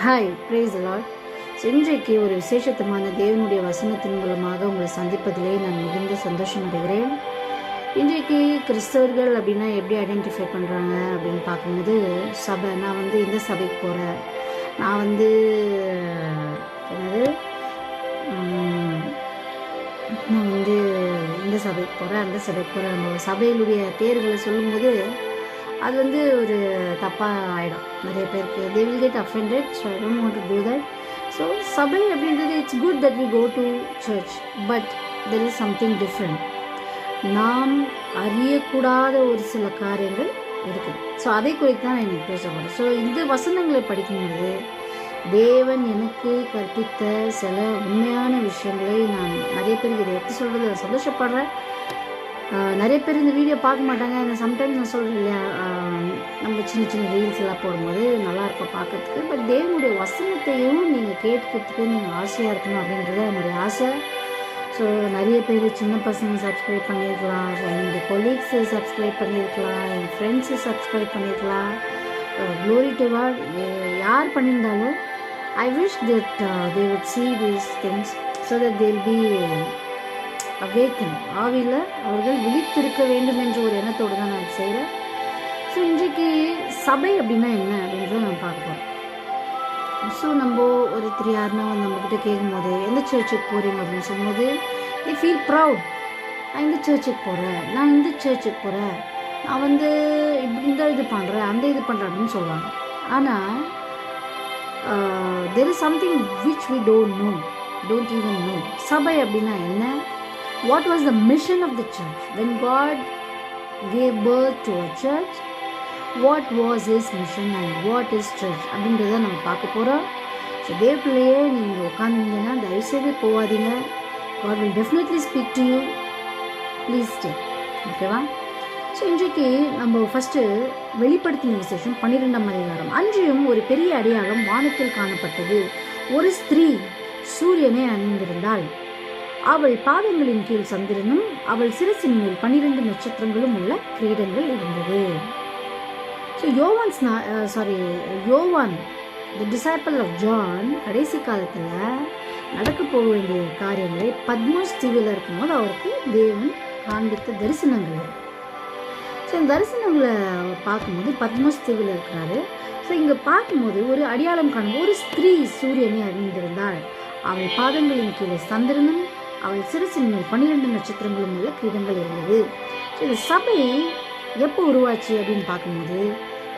Hi, praise the Lord. இன்றைக்கு ஒரு விசேஷத்தமான தேவனுடைய வசனத்தின் மூலமாக உங்களை சந்திப்பதிலே நான் மிகுந்த சந்தோஷம் அடைகிறேன். இன்றைக்கு கிறிஸ்தவர்கள் அப்படின்னா எப்படி ஐடென்டிஃபை பண்ணுறாங்க அப்படின்னு பார்க்கும்போது, சபை, நான் இந்த சபைக்கு போகிறேன், நான் என்னது நான் இந்த சபைக்கு போகிறேன், அந்த சபைக்கு போகிறேன். நம்ம சபையிலுடைய பேர்களை சொல்லும்போது அது ஒரு தப்பாக ஆகிடும் நிறைய பேருக்கு. they will get offended, so I don't want to do that. So சபை அப்படின்றது it's good that we go to church, but there is something different. நாம் அறியக்கூடாத ஒரு சில காரியங்கள் இருக்குது. ஸோ அதை குறித்து தான் நான் எனக்கு பேச போகிறேன். ஸோ இந்த வசனங்களை படிக்கும்போது தேவன் எனக்கு கற்பித்த சில உண்மையான விஷயங்களை நான் நிறைய பேருக்கு இதை எடுத்து சொல்கிறது சந்தோஷப்படுறேன். நிறைய பேர் இந்த வீடியோ பார்க்க மாட்டாங்க. சம்டைம்ஸ் நான் சொல்கிறேன் இல்லையா, நம்ம சின்ன சின்ன ரீல்ஸ் எல்லாம் போடும்போது நல்லாயிருக்கும் பார்க்கறதுக்கு. பட் தேவனுடைய வசனத்தையும் நீங்கள் கேட்கறதுக்கு நீங்கள் ஆசையாக இருக்கணும் அப்படின்றது என்னுடைய ஆசை. ஸோ நிறைய பேர் சின்ன பசங்க சப்ஸ்கிரைப் பண்ணியிருக்கலாம், என்னுடைய கொலீக்ஸு சப்ஸ்கிரைப் பண்ணியிருக்கலாம், என் ஃப்ரெண்ட்ஸு சப்ஸ்கிரைப் பண்ணியிருக்கலாம். Glory to God. யார் பண்ணியிருந்தாலும் I wish that they would see these things so that they'll be awaken. ஆவியில் அவர்கள் விழித்திருக்க வேண்டும் என்ற ஒரு எண்ணத்தோடு தான் நான் செய்கிறேன். ஸோ இன்றைக்கு சபை அப்படின்னா என்ன அப்படின்றத நான் பார்ப்போம். ஸோ நம்ம ஒருத்தர் யாருன்னா நம்மக்கிட்ட கேட்கும்போது எந்த சர்ச்சுக்கு போகிறீங்க அப்படின்னு சொல்லும்போது they feel proud. நான் இந்த சர்ச்சுக்கு போகிறேன், நான் இந்த சர்ச்சுக்கு போகிறேன், நான் இந்த இது பண்ணுறேன், அந்த இது பண்ணுறேன் அப்படின்னு சொல்லுவாங்க. ஆனால் there is something which we don't even know. சபை அப்படின்னா என்ன? What was the mission of the church? When God gave birth to a church, what was his mission and what is church? அப்படின்றத நம்ம பார்க்க போகிறோம். ஸோ தேவப்பிள்ளையே நீங்கள் உட்காந்துங்கன்னா தயவுசெய்து போகாதீங்க. God will definitely speak to you. Please stay. ஓகேவா? So இன்றைக்கு நம்ம ஃபஸ்ட்டு வெளிப்படுத்தின விசேஷம் 12ஆம் அதிகாரம். அன்றியும் ஒரு பெரிய அடையாளம் வானத்தில் காணப்பட்டது. ஒரு ஸ்திரீ சூரியனை அணிந்திருந்தாள். அவள் பாதங்களின் கீழ் சந்திரனும் அவள் சிரசின் மேல் 12 நட்சத்திரங்களும் உள்ள கிரீடங்கள் இருந்தது. ஸோ யோவான் தி டிசைபிள் ஆஃப் ஜான் கடைசி காலத்தில் நடக்க போக வேண்டிய காரியங்களை பத்மோஸ் தீவில் இருக்கும்போது அவருக்கு தேவன் காண்பித்த தரிசனங்கள். ஸோ இந்த தரிசனங்களை பார்க்கும்போது பத்மோஸ் தீவில் இருக்கிறாரு. ஸோ இங்கே பார்க்கும்போது ஒரு அடையாளம் காணும். ஒரு ஸ்திரீ சூரியனை அறிந்திருந்தாள். அவள் பாதங்களின் கீழே சந்திரனும் அவள் சிரசின் மேல் 12 நட்சத்திரங்களும் உள்ள கிரீடங்கள் இருந்தது. ஸோ இந்த சபை எப்போ உருவாச்சு அப்படின்னு பார்க்கும்போது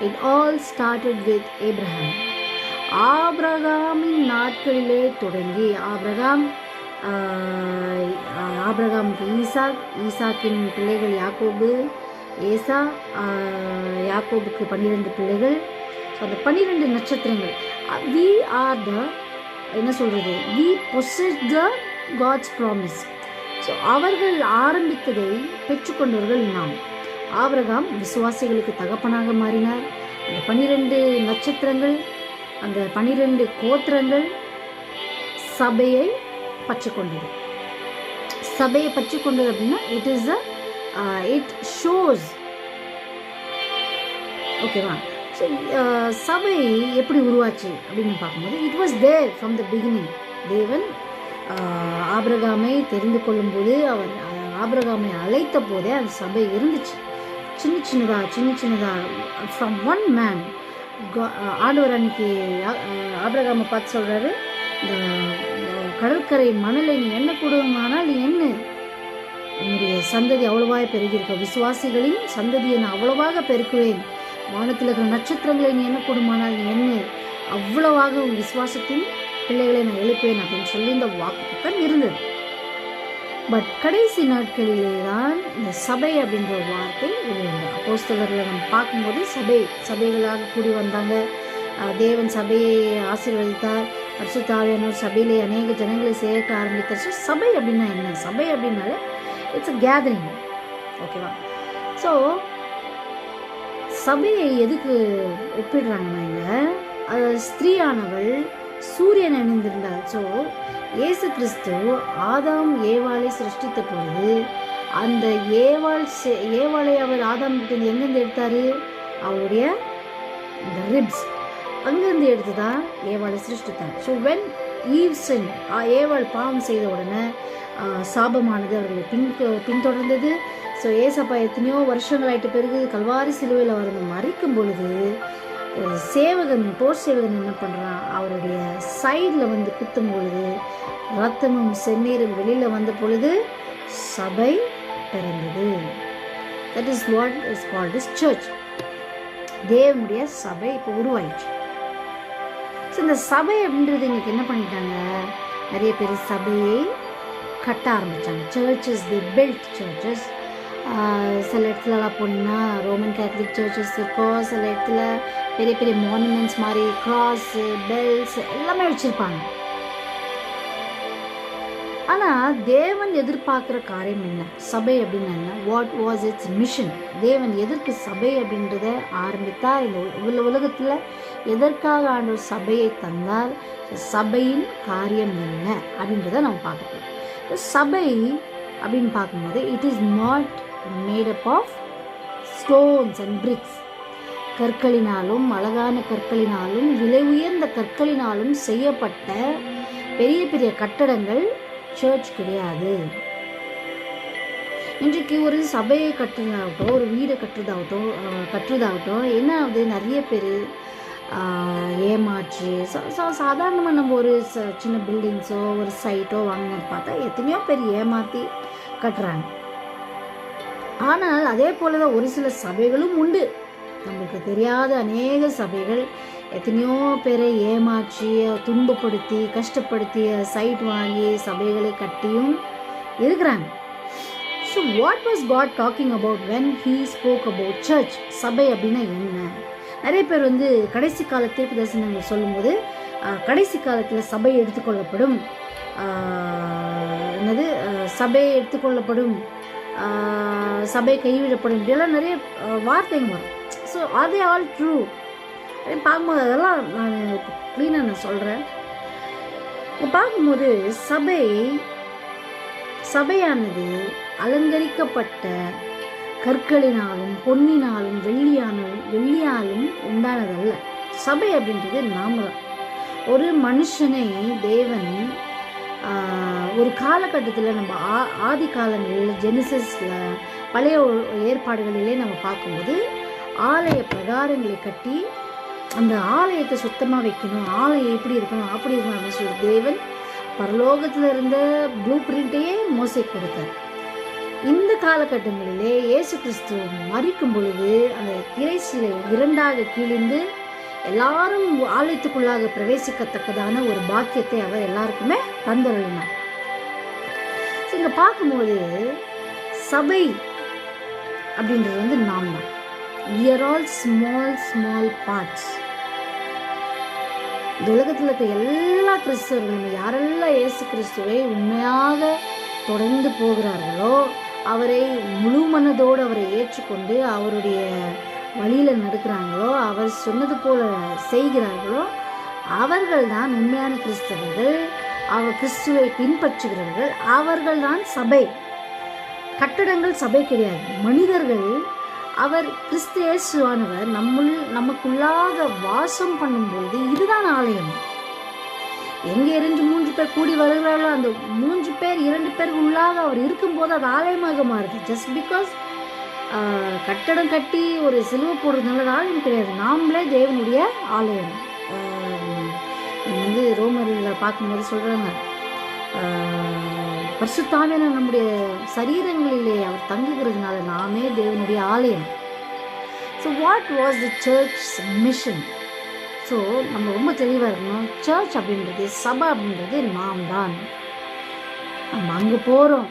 it all started with Abraham. ஆபிரகாமின் நாட்களிலே தொடங்கி ஆபிரகாமுக்கு ஈசாக்கின் பிள்ளைகள் யாக்கோபு, ஏசா, யாக்கோபுக்கு 12 பிள்ளைகள். ஸோ அந்த 12 நட்சத்திரங்கள் we possess the God's promise. So அவர்கள் ஆரம்பித்ததை பெற்றுக்கொண்டவர்கள் நாம். ஆபிரகாம் விசுவாசிகளுக்கு தகப்பனாக மாறினார். அந்த 12 நட்சத்திரங்கள், அந்த 12 கோத்திரங்கள் சபையை பற்றிக்கொண்டது. சபையை பற்றிக்கொண்டது அப்படின்னா இட் ஷோஸ். ஓகேவா? ஸோ சபை எப்படி உருவாச்சு அப்படின்னு பார்க்கும்போது it was there from the beginning. தேவன் ஆபிரகாமை தெரிந்து கொள்ளும்போது, அவர் ஆபிரகாமை அழைத்த போதே அந்த சபை இருந்துச்சு. சின்ன சின்னதாக ஃப்ரம் ஒன் மேன். ஆண்டவர் அன்னைக்கு ஆபிரகாமை பார்த்து சொல்கிறாரு, இந்த கடற்கரை மணலை நீ என்ன கொடுமானால் நீ என்ன, உன்னுடைய சந்ததி அவ்வளவாக பெருகியிருக்க, விசுவாசிகளின் சந்ததியை நான் அவ்வளவாக பெருக்குவேன், வானத்தில் இருக்கிற நட்சத்திரங்களை நீ என்ன கொடுமானால் நீ என்ன, அவ்வளவாக உன் விசுவாசத்தின் பிள்ளைகளை நான் எழுப்பேன் அப்படின்னு சொல்லி இந்த வாக்குத்தத்தம் இருந்தது. பட் கடைசி நாட்களிலே தான் இந்த சபை அப்படின்ற வார்த்தை வெளிவந்தது. அப்போஸ்தலர்களை நம்ம பார்க்கும்போது சபைகளாக கூடி வந்தாங்க. தேவன் சபையை ஆசீர்வதித்தார். பரிசுத்த ஆவியானவர் சபையிலே அநேக ஜனங்களை சேர்க்க ஆரம்பித்தார். ஸோ சபை அப்படின்னா என்ன? சபை அப்படின்னாலே இட்ஸ் அ கேதரிங். ஓகேவா? ஸோ சபையை எதுக்கு ஒப்பிடுறாங்கன்னா, இங்கே ஸ்திரீயானவள் சூரியன் அணிந்திருந்தாள். ஸோ இயேசு கிறிஸ்து ஆதாம் ஏவாளை சிருஷ்டித்த பொழுது அந்த ஏவாளை அவர் ஆதாம் கிட்ட எங்கேருந்து எடுத்தார்? அவருடைய இந்த ரிப்ஸ், அங்கேருந்து எடுத்து தான் ஏவாளை சிருஷ்டித்தார். ஸோ வென் ஈவ் சின், ஏவாள் பாவம் செய்த உடனே சாபமானது அவர்களை பின்தொடர்ந்தது. ஸோ ஏசப்பா எத்தனையோ வருஷங்களாயிட்ட பிறகு கல்வாரி சிலுவையில் அவர் மறிக்கும் பொழுது சேவகன், போர் சேவகன் என்ன பண்ணுறான், அவருடைய சைடில் வந்து குத்தும் பொழுது ரத்தமும் செந்நீரும் வெளியில் வந்த பொழுது சபை பிறந்தது. That is what is called is church. தேவனுடைய சபை இப்போ உருவாயிடுச்சு. ஸோ இந்த சபை அப்படின்றது இன்னைக்கு என்ன பண்ணிட்டாங்க, நிறைய பேர் சபையை கட்ட ஆரம்பித்தாங்க. சர்ச்சஸ், தி பில்ட் சர்ச்சஸ். சில இடத்துலலாம் போனீங்கன்னா ரோமன் கேத்தலிக் சர்ச்சஸ் இருக்கும். சில இடத்துல பெரிய பெரிய மானுமெண்ட்ஸ் மாதிரி கிராஸு, பெல்ஸ் எல்லாமே வச்சுருப்பாங்க. ஆனால் தேவன் எதிர்பார்க்குற காரியம் என்ன, சபை அப்படின்னு என்ன, வாட் வாஸ் இட்ஸ் மிஷன், தேவன் எதற்கு சபை அப்படின்றத ஆரம்பித்தா, இந்த உலகத்தில் எதற்காக ஆண்டவர் சபையை தந்தார், சபையின் காரியம் என்ன அப்படின்றத நம்ம பார்க்கலாம். சபை அப்படின்னு பார்க்கும்போது it is not made up of stones and bricks. கற்களினாலும் அழகான கற்களினாலும் விலை உயர்ந்த கற்களினாலும் செய்யப்பட்ட பெரிய பெரிய கட்டடங்கள் சர்ச் கிடையாது. இன்றைக்கு ஒரு சபையை கட்டுறதாகட்டும், ஒரு வீடை கட்டுறதாகட்டும் என்ன ஆகுது, நிறைய பேர் ஏமாற்றி சாதாரணமாக நம்ம ஒரு சின்ன பில்டிங்ஸோ ஒரு சைட்டோ வாங்கணும்னு பார்த்தா எத்தனையோ பேர் ஏமாற்றி கட்டுறாங்க. ஆனால் அதே போல தான் ஒரு சில சபைகளும் உண்டு. நம்மளுக்கு தெரியாத அநேக சபைகள் எத்தனையோ பேரை ஏமாற்றி துன்பப்படுத்தி கஷ்டப்படுத்தி சைட் வாங்கி சபைகளை கட்டியும் இருக்கிறாங்க. So what was God talking about when he spoke about church? சபை அப்படின்னா என்ன? நிறைய பேர் வந்து கடைசி கால தீர்க்க தரிசனங்கள் சொல்லும்போது கடைசி காலத்தில் சபை எடுத்துக்கொள்ளப்படும், சபை எடுத்துக்கொள்ளப்படும், சபை கைவிடப்படும், இப்படியெல்லாம் நிறைய வார்த்தைங்க வரும். So are they all true அப்படின்னு பார்க்கும்போது அதெல்லாம் நான் க்ளீனாக நான் சொல்கிறேன். பார்க்கும்போது சபையானது அலங்கரிக்கப்பட்ட கற்களினாலும் பொன்னினாலும் வெள்ளியாலும் உண்டானதல்ல. சபை அப்படின்றது நாம தான். ஒரு மனுஷனை தேவன் ஒரு காலகட்டத்தில் நம்ம ஆதி காலங்களில் ஜெனிசஸில் பழைய ஏற்பாடுகளிலே நம்ம பார்க்கும்போது ஆலய பிரகாரங்களை கட்டி அந்த ஆலயத்தை சுத்தமாக வைக்கணும், ஆலயம் எப்படி இருக்கணும் அப்படி இருக்கணும் அப்படின்னு சொல்லி தேவன் பரலோகத்தில் இருந்த ப்ளூ பிரிண்ட்டையே மோசே கொடுத்தார். இந்த காலகட்டங்களிலே இயேசு கிறிஸ்து மரிக்கும் பொழுது அந்த திரைச்சிலை இரண்டாக கிழிந்து எல்லாரும் ஆலயத்துக்குள்ளாக பிரவேசிக்கத்தக்கதான ஒரு பாக்கியத்தை அவர் எல்லாருக்குமே தந்தருளினார். இங்கே பார்க்கும்போது சபை அப்படின்றது வந்து நாம் தான். We are all small parts. இந்த உலகத்தில் இருக்க எல்லா கிறிஸ்தவர்களும் யாரெல்லாம் இயேசு கிறிஸ்துவை உண்மையாக தொடர்ந்து போகிறார்களோ, அவரை முழு மனதோடு அவரை ஏற்றுக்கொண்டு அவருடைய வழியில் நடக்கிறாங்களோ, அவர் சொன்னது போல செய்கிறார்களோ, அவர்கள் தான் உண்மையான கிறிஸ்தவர்கள். அவர் கிறிஸ்துவை பின்பற்றுகிறவர்கள், அவர்கள் தான் சபை. கட்டடங்கள் சபை கிடையாது, மனிதர்கள். அவர் கிறிஸ்து இயேசுவானவர் நமக்குள்ளாக வாசம் பண்ணும்போது இதுதான் ஆலயம். எங்கே 2-3 பேர் கூடி வருகிறார்களோ அந்த 3 பேர் 2 பேர் உள்ளாக அவர் இருக்கும்போது அது ஆலயமாக மாறுது. ஜஸ்ட் பிகாஸ் கட்டடம் கட்டி ஒரு சிலுவை போடுறதுனால ஆலயம் கிடையாது, நாமளே தேவனுடைய ஆலயம். வந்து ரோமரில் பார்க்கும்போது சொல்கிறாங்க, பரிசுத்தாவியான நம்முடைய சரீரங்களிலே அவர் தங்குகிறதுனால நாமே தேவனுடைய ஆலயம். So what was the search mission? So நம்ம ரொம்ப தெளிவாக இருக்கணும். சர்ச் அப்படின்றது, சபை அப்படின்றது நாம் தான். நம்ம அங்கே போகிறோம்,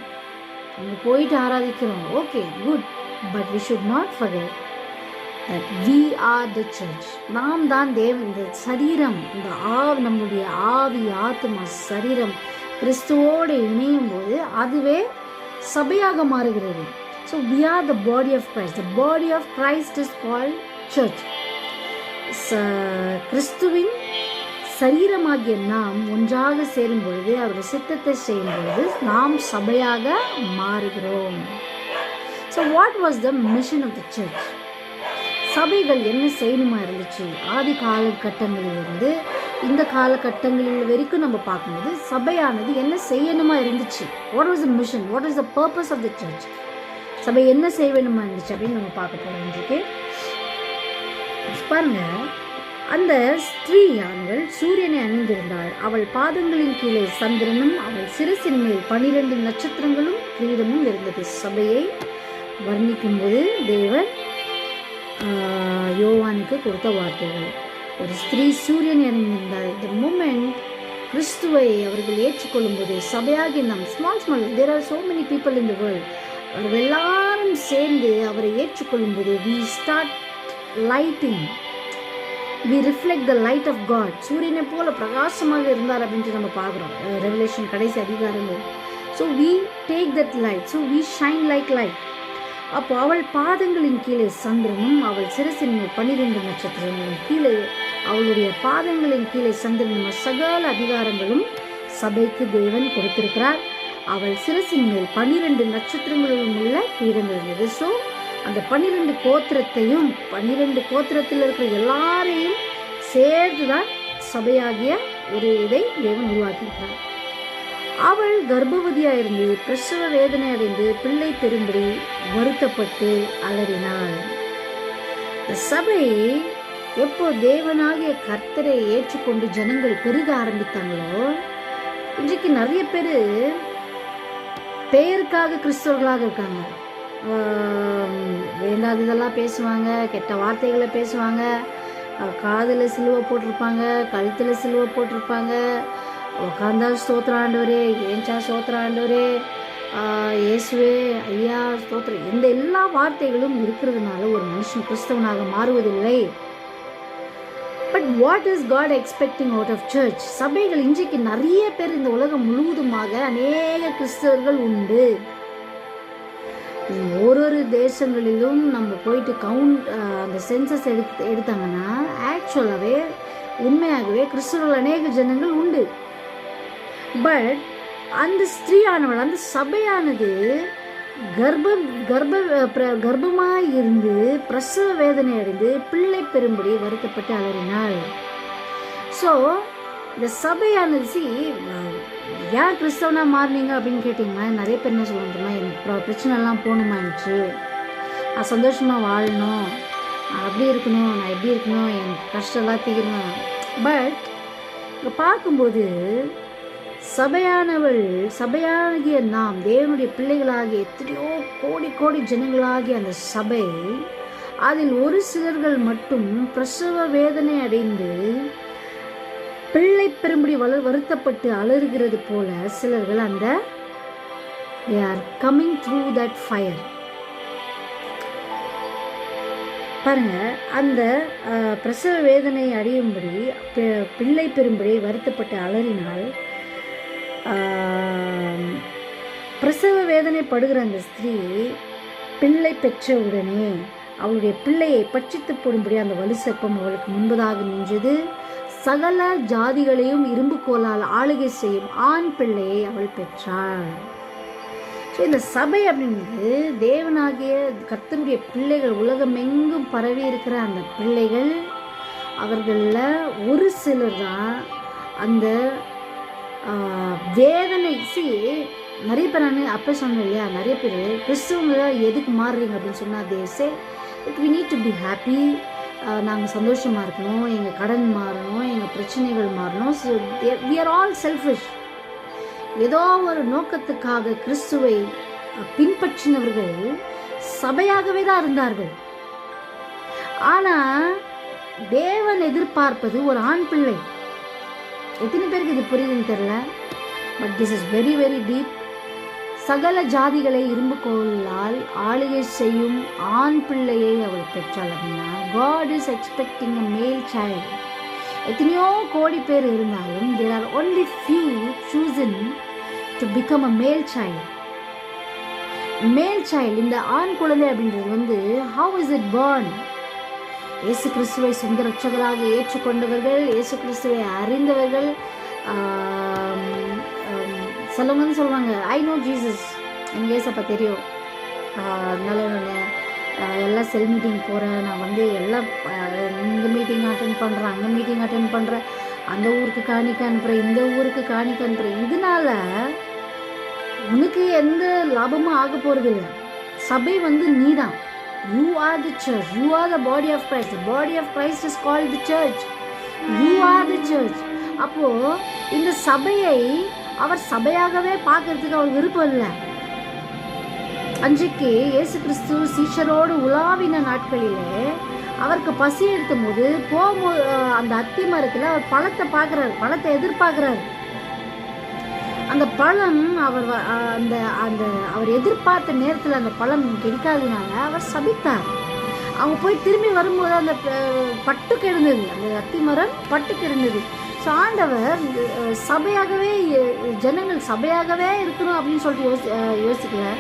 அங்கே போயிட்டு ஆராதிக்கிறோம், okay good, but we should not forget that we are the church. நாம் தான் தேவன். இந்த சரீரம், இந்த நம்முடைய ஆவி ஆத்மா சரீரம் கிறிஸ்துவோடு இணையும் போது அதுவே சபையாக மாறுகிறது. So we are the body of Christ. The body of Christ is called church. கிறிஸ்துவின் சரீரமாகிய நாம் ஒன்றாக சேரும் பொழுது, அவருடைய சித்தத்தை செய்யும் பொழுது நாம் சபையாக மாறுகிறோம். So what was the mission of the church? சபைகள் என்ன செய்யணுமா இருந்துச்சு. ஆதி காலகட்டங்களிலிருந்து இந்த காலகட்டங்களில் வரைக்கும் நம்ம பார்க்கும்போது சபையானது என்ன செய்யணுமா இருந்துச்சு. What was the mission, what is the purpose of the church. சபை என்ன செய்ய வேணுமா இருந்துச்சு அப்படின்னு நம்ம பார்க்க போகிறோம் இன்றைக்கு. பாருங்க, அந்த ஸ்திரீயானவள் சூரியனை அணிந்திருந்தாள். அவள் பாதங்களின் கீழே சந்திரனும் அவள் சிரசின் மேல் 12 நட்சத்திரங்களும் கிரீடமும் இருந்தது. சபையை வர்ணிக்கும்போது தேவன் யோவானுக்கு கொடுத்த வார்த்தைகள். ஒரு ஸ்திரீ சூரியனை அணிந்திருந்தாள். த மூமெண்ட் கிறிஸ்துவை அவர்கள் ஏற்றுக்கொள்ளும் போது சபையாகி நம் small there are so many people in the world, அவர்கள் எல்லாரும் சேர்ந்து அவரை ஏற்றுக்கொள்ளும் போது we start lighting, we reflect the light of God. சூரியனை போல பிரகாசமாக இருந்தார் அப்படின்ட்டு நம்ம பார்க்குறோம் ரெவலேஷன் கடைசி அதிகாரங்கள். So we take that light, so we shine like light. அப்போ அவள் பாதங்களின் கீழே சந்திரனும் அவள் சிரசின் மேல் 12 நட்சத்திரங்களும், கீழே அவளுடைய பாதங்களின் கீழே சந்திரனும் சகல அதிகாரங்களும் சபைக்கு தேவன் கொடுத்திருக்கிறார். அவள் சிரசின் மேல் 12 நட்சத்திரங்களும் உள்ள கிரீடங்கள் இருந்தது. ஸோ அந்த 12 கோத்திரத்தையும் 12 கோத்திரத்தில் இருக்கிற எல்லாரையும் சேர்த்து தான் சபையாகிய ஒரு இதை தேவன் உருவாக்கியிருக்கிறார். அவள் கர்ப்பவதியாயிருந்து பிரசவ வேதனை அடைந்து பிள்ளை பெறும்படி வருத்தப்பட்டு அலறினாள். சபை எப்போ தேவனாகிய கர்த்தரை ஏற்றுக்கொண்டு ஜனங்கள் பெருக ஆரம்பித்தாங்களோ, இன்றைக்கு நிறைய பேர் பெயருக்காக கிறிஸ்தவர்களாக இருக்காங்க. வேண்டாததெல்லாம் பேசுவாங்க, கெட்ட வார்த்தைகளை பேசுவாங்க, காதில் சிலுவை போட்டிருப்பாங்க, கழுத்தில் சிலுவை போட்டிருப்பாங்க, உட்காந்தா ஸ்தோத்திர ஆண்டவரே, ஏஞ்சா ஸ்தோத்திர ஆண்டவரே, இயேசுவே ஐயா ஸ்தோத்திரம், இந்த எல்லா வார்த்தைகளும் இருக்கிறதுனால ஒரு மனுஷன் கிறிஸ்தவனாக மாறுவதில்லை. But what is God expecting out of church? சபைகள் இன்றைக்கு நிறைய பேர் இந்த உலகம் முழுவதுமாக அநேக கிறிஸ்தவர்கள் உண்டு. ஒரு தேசங்களிலும் நம்ம போயிட்டு அந்த சென்சஸ் எடுத்தாங்கன்னா ஆக்சுவலாகவே உண்மையாகவே கிறிஸ்தவர்கள் அநேக ஜனங்கள் உண்டு. பட் அந்த ஸ்திரீயானவள், அந்த சபையானது கர்ப்பமாய் இருந்து பிரசவ வேதனை அடைந்து பிள்ளை பெறும்படி வருத்தப்பட்டு அலறினாள். ஸோ இந்த சபையானது ஏன் கிறிஸ்தவனா மாறினீங்க அப்படின்னு கேட்டிங்கன்னா, நிறைய பேர் என்ன சொல்லுவாங்கன்னா, எனக்கு பிரச்சனைலாம் போகணுமாச்சு, நான் சந்தோஷமாக வாழணும், அப்படி இருக்கணும், நான் எப்படி இருக்கணும், என் கஷ்டம்லாம் தீரணும். பட் இங்கே பார்க்கும்போது சபையாகிய நாம் தேவனுடைய பிள்ளைகளாகிய எத்தனையோ கோடி கோடி ஜனங்களாகிய அந்த சபை, அதில் ஒரு சிலர்கள் மட்டும் பிரசவ வேதனை அடைந்து பிள்ளை பெறும்படி வருத்தப்பட்டு அலறுகிறது போல சிலர்கள் அந்த they are coming through that fire. பாருங்க, அந்த பிரசவ வேதனை அடையும்படி பிள்ளை பெறும்படி வருத்தப்பட்டு அலறினால், பிரசவ வேதனை படுகிற அந்த ஸ்திரீ பிள்ளை பெற்ற உடனே அவளுடைய பிள்ளையை பட்சித்து போடும்படி அந்த வலு சர்ப்பம் அவளுக்கு முன்பதாக நின்றது. சகல ஜாதிகளையும் இரும்பு கோலால் ஆளுகை செய்யும் ஆண் பிள்ளையை அவள் பெற்றாள். ஸோ இந்த சபை அப்படின்றது தேவனாகிய கர்த்தருடைய பிள்ளைகள், உலகம் எங்கும் பரவி இருக்கிற அந்த பிள்ளைகள், அவர்களில் ஒரு சிலர் தான் அந்த வேதனை. நிறைய பேர் நான் அப்போ சொன்னேன் இல்லையா, நிறைய பேர் கிறிஸ்துவங்க எதுக்கு மாறுறீங்க அப்படின்னு சொன்னால், they say we need to be happy, நாங்கள் சந்தோஷமாக இருக்கணும், எங்கள் கடன் மாறணும், எங்கள் பிரச்சனைகள் மாறணும். So we are all selfish. ஏதோ ஒரு நோக்கத்துக்காக கிறிஸ்துவை பின்பற்றினவர்கள் சபையாகவே தான் இருந்தார்கள். ஆனால் தேவன் எதிர்பார்ப்பது ஒரு ஆண் பிள்ளை. எத்தனை பேருக்கு இது புரியுதுன்னு தெரியல, but this is very very deep. சகல ஜாதிகளை இரும்பு கோலால் ஆளுகை செய்யும் ஆண் பிள்ளையை அவள் பெற்றாள் அப்படின்னா, God is expecting a male child. எத்தனையோ கோடி பேர் இருந்தாலும் there are only few chosen to become a male child. Male child, இந்த ஆண் குழந்தை அப்படின்றது how is it born? இயேசு கிறிஸ்துவை சொந்த ரட்சகராக ஏற்றுக்கொண்டவர்கள், இயேசு கிறிஸ்துவை அறிந்தவர்கள், சிலவங்கன்னு சொல்லுவாங்க ஐ நோ ஜீசஸ், எனக்கு ஏசப்பா தெரியும், அதனால நான் எல்லாம் செல் மீட்டிங் போகிறேன், நான் வந்து எல்லாம் இந்த மீட்டிங் அட்டென்ட் பண்ணுறேன், அங்கே மீட்டிங் அட்டென்ட் பண்ணுறேன், அந்த ஊருக்கு காணிக்க அனுப்புகிறேன், இந்த ஊருக்கு காணிக்க அனுப்புகிறேன், இதனால உனக்கு எந்த லாபமும் ஆக போகிறது இல்லை. சபை வந்து நீ தான். You are the church, you are the body of Christ. The body of Christ is called the church. You are the church. அப்போது இந்த சபையை அவர் சபையாகவே பார்க்கறதுக்கு அவர் விருப்பம் இல்லை. அன்றைக்கு இயேசு கிறிஸ்து சீஷரோடு உலாவின நாட்களிலே அவருக்கு பசி எடுத்தும் போது போகும்போது அந்த அத்தி மரத்தில் அவர் பழத்தை பார்க்குறாரு, பழத்தை எதிர்பார்க்குறாரு. அந்த பழம் அவர் எதிர்பார்த்த நேரத்தில் அந்த பழம் கிடைக்காததுனால அவர் சபித்தார். அவங்க போய் திரும்பி வரும்போது அந்த பட்டு கிடந்தது, அந்த அத்தி மரம் பட்டு கிடந்தது. ஸோ ஆண்டவர் சபையாகவே, ஜனங்கள் சபையாகவே இருக்கணும் அப்படின்னு சொல்லிட்டு யோசிக்கல.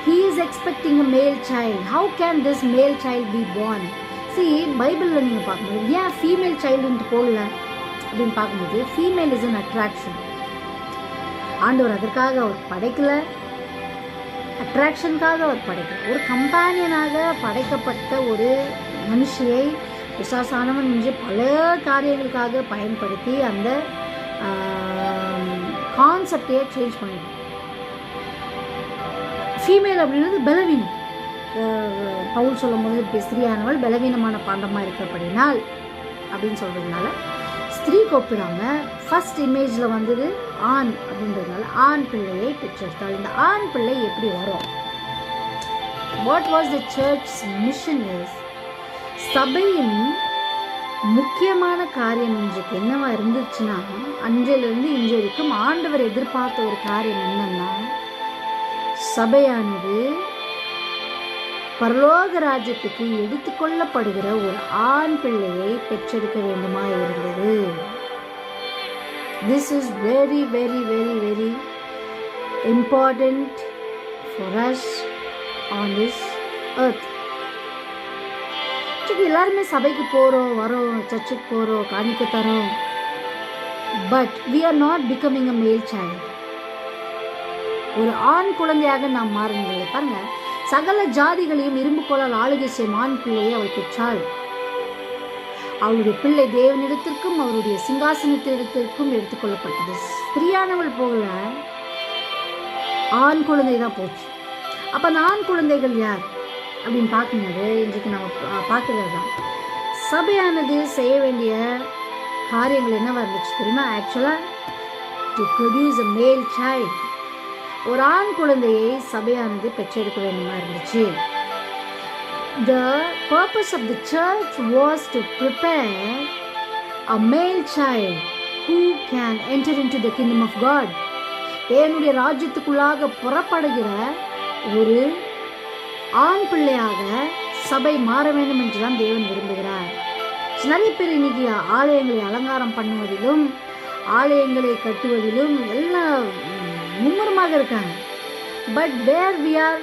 He is expecting a male child. How can this male child be born? See, பைபிளில் நீங்கள் பார்க்கும்போது ஏன் ஃபீமேல் சைல்டுன்ட்டு போடல அப்படின்னு பார்க்கும்போது, ஃபீமேல் இஸ் அன் அட்ராக்ஷன். ஆண்டவர் அதற்காக அவர் படைக்கலை, அட்ராக்ஷனுக்காக அவர் படைக்கலை. ஒரு கம்பேனியனாக படைக்கப்பட்ட ஒரு மனுஷியை பிசாசானவன் என்று பல காரியங்களுக்காக பயன்படுத்தி அந்த கான்செப்டையே சேஞ்ச் பண்ணிடும். ஃபீமேல் அப்படின்றது பலவீனம். பவுல் சொல்லும் போது ஸ்திரீயானவள் பலவீனமான பாண்டமாக இருக்கப்படினால் அப்படின்னு சொல்கிறதுனால ஸ்திரீக்கு ஒப்பிடாமல் ஃபர்ஸ்ட் இமேஜில் வந்தது ஆண் அப்படின்றதுனால ஆண் பிள்ளையை பெற்றெடுத்தாள். இந்த ஆண் பிள்ளை எப்படி வரும்? What was the church mission is, சபையின் முக்கியமான காரியம் இன்றைக்கு என்னவா இருந்துச்சுன்னா, அன்றையிலிருந்து இன்று வரைக்கும் ஆண்டவர் எதிர்பார்த்த ஒரு காரியம் என்னன்னா, சபையானது பரலோக ராஜ்யத்துக்கு எடுத்துக்கொள்ளப்படுகிற ஒரு ஆண் பிள்ளையை பெற்றெடுக்க வேண்டுமா இருந்தது. This is very very very very important for us on this earth. எல்லாருமே சபைக்கு போகிறோம், வரோம், சர்ச்சுக்கு போகிறோம், காணிக்க தரோம், but we are not becoming a male child. ஒரு ஆண் குழந்தையாக நாம் மாறுங்கள். பாருங்க, சகல ஜாதிகளையும் இரும்பு கோலால் ஆளுகை செய்யும் ஆண் பிள்ளையை அவள் பெற்றாள். அவளுடைய பிள்ளை தேவனிடத்திற்கும் அவருடைய சிங்காசனத்திடத்திற்கும் எடுத்துக்கொள்ளப்பட்டது. ஸ்திரீயானவள் போகல, ஆண் குழந்தை தான் போச்சு. அப்போ அந்த ஆண் குழந்தைகள் யார் அப்படின்னு பார்க்கும்போது இன்றைக்கு நம்ம பார்க்குறது தான், சபையானது செய்ய வேண்டிய காரியங்கள் என்னவா இருந்துச்சு தெரியுமா? ஆக்சுவலாக to produce a male child, ஒரு ஆண் குழந்தையை சபையானது பெற்றெடுக்க வேண்டுமா இருந்துச்சு. The purpose of the church was to prepare a male child who can enter into the kingdom of God. தேவனுடைய ராஜ்யத்துக்குள்ளாக புறப்படுகிற ஒரு ஆண் பிள்ளையாக சபை மாற வேண்டும் என்றுதான் தேவன் விரும்புகிறார். நிறைய பேர் இன்னைக்கு ஆலயங்களை அலங்காரம் பண்ணுவதிலும் ஆலயங்களை கட்டுவதிலும் எல்லாம் மும்முரமாக இருக்காங்க. But where we are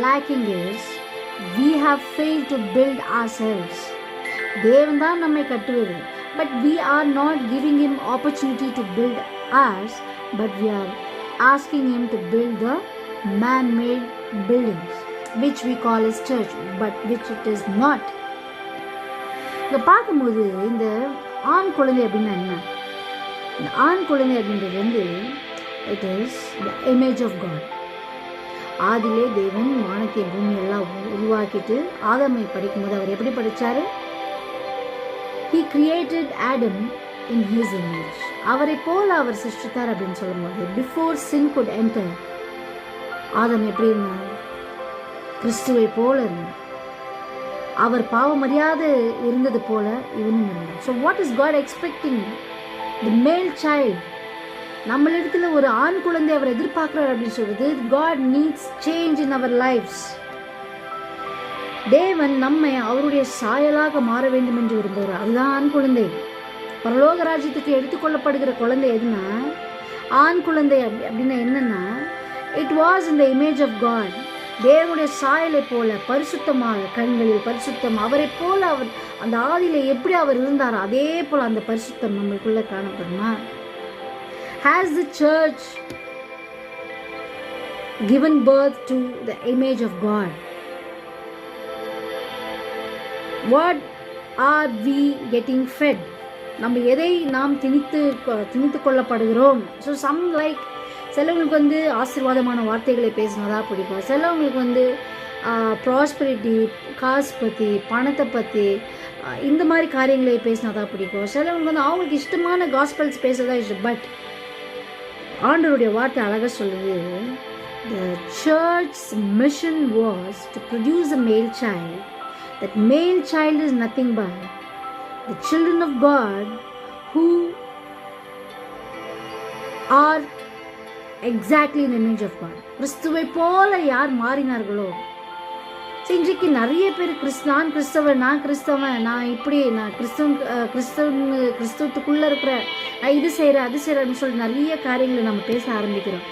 lacking is we have failed to build ourselves. தேவன் தான் நம்மை கட்டுவது, but we are not giving him opportunity to build us, but we are asking him to build the man-made buildings which we call as church, but which it is not. இதை பார்க்கும்போது இந்த ஆண் குழந்தை அப்படின்னா என்ன? இந்த ஆண் குழந்தை அப்படின்றது வந்து it is the image of God. ஆதிலே தேவன் வானத்தை பூமி எல்லாம் உருவாக்கிட்டு ஆதாமை படிக்கும்போது அவர் எப்படி படித்தார்? He created Adam in his image. அவரை போல அவர் சிருஷ்டித்தார் அப்படின்னு சொல்லும்போது before sin could enter, ஆதாம் எப்படி இருந்தார்? கிறிஸ்துவை போல இருந்தார். அவர் பாவமறியாத இருந்தது போல இவனும் இருந்தார். So what is God expecting? The male child. நம்மளிடத்துல ஒரு ஆண் குழந்தை அவர் எதிர்பார்க்கிறார் அப்படின்னு சொல்றது, God needs change in our lives. தேவன் நம்மை அவருடைய சாயலாக மாற வேண்டும் என்று விரும்புகிறார். அதுதான் ஆண் குழந்தை. பரலோக ராஜ்யத்துக்கு எடுத்துக்கொள்ளப்படுகிற குழந்தை எதுனா ஆண் குழந்தை அப்படின்னா என்னன்னா, it was in the image of God. தேவனுடைய சாயலை போல பரிசுத்தமாக, கண்களில் பரிசுத்தம், அவரை போல அவர் அந்த ஆதியில எப்படி அவர் இருந்தாரோ அதே போல அந்த பரிசுத்தம் நம்மளுக்குள்ள காணப்படுமா? Has the church given birth to the image of God? What are we getting fed? நம்ம எதை நாம் திணித்து கொள்ளப்படுகிறோம்? ஸோ சம் லைக் சிலவங்களுக்கு வந்து ஆசீர்வாதமான வார்த்தைகளை பேசினதா பிடிக்கும், சிலவங்களுக்கு வந்து ப்ராஸ்பரிட்டி, காசு பற்றி, பணத்தை பற்றி, இந்த மாதிரி காரியங்களை பேசினதா பிடிக்கும், சிலவங்களுக்கு வந்து அவங்களுக்கு இஷ்டமான காஸ்பல்ஸ் பேசுறதா இஷ்டம். பட் ஆண்டவருடைய வார்த்தை அழகாக சொல்லுது, the church's mission was to produce a male child. That male child is nothing but the children of God who are exactly in the image of God. கிறிஸ்துவை போல யார் மாறினார்களோ, இன்றைக்கு நிறைய பேர் நான் கிறிஸ்தவன், நான் இப்படி, நான் கிறிஸ்தவத்துக்குள்ளே இருக்கிற, நான் இது செய்கிறேன் அது செய்கிறேன்னு சொல்லி நிறைய காரியங்களை நம்ம பேச ஆரம்பிக்கிறோம்.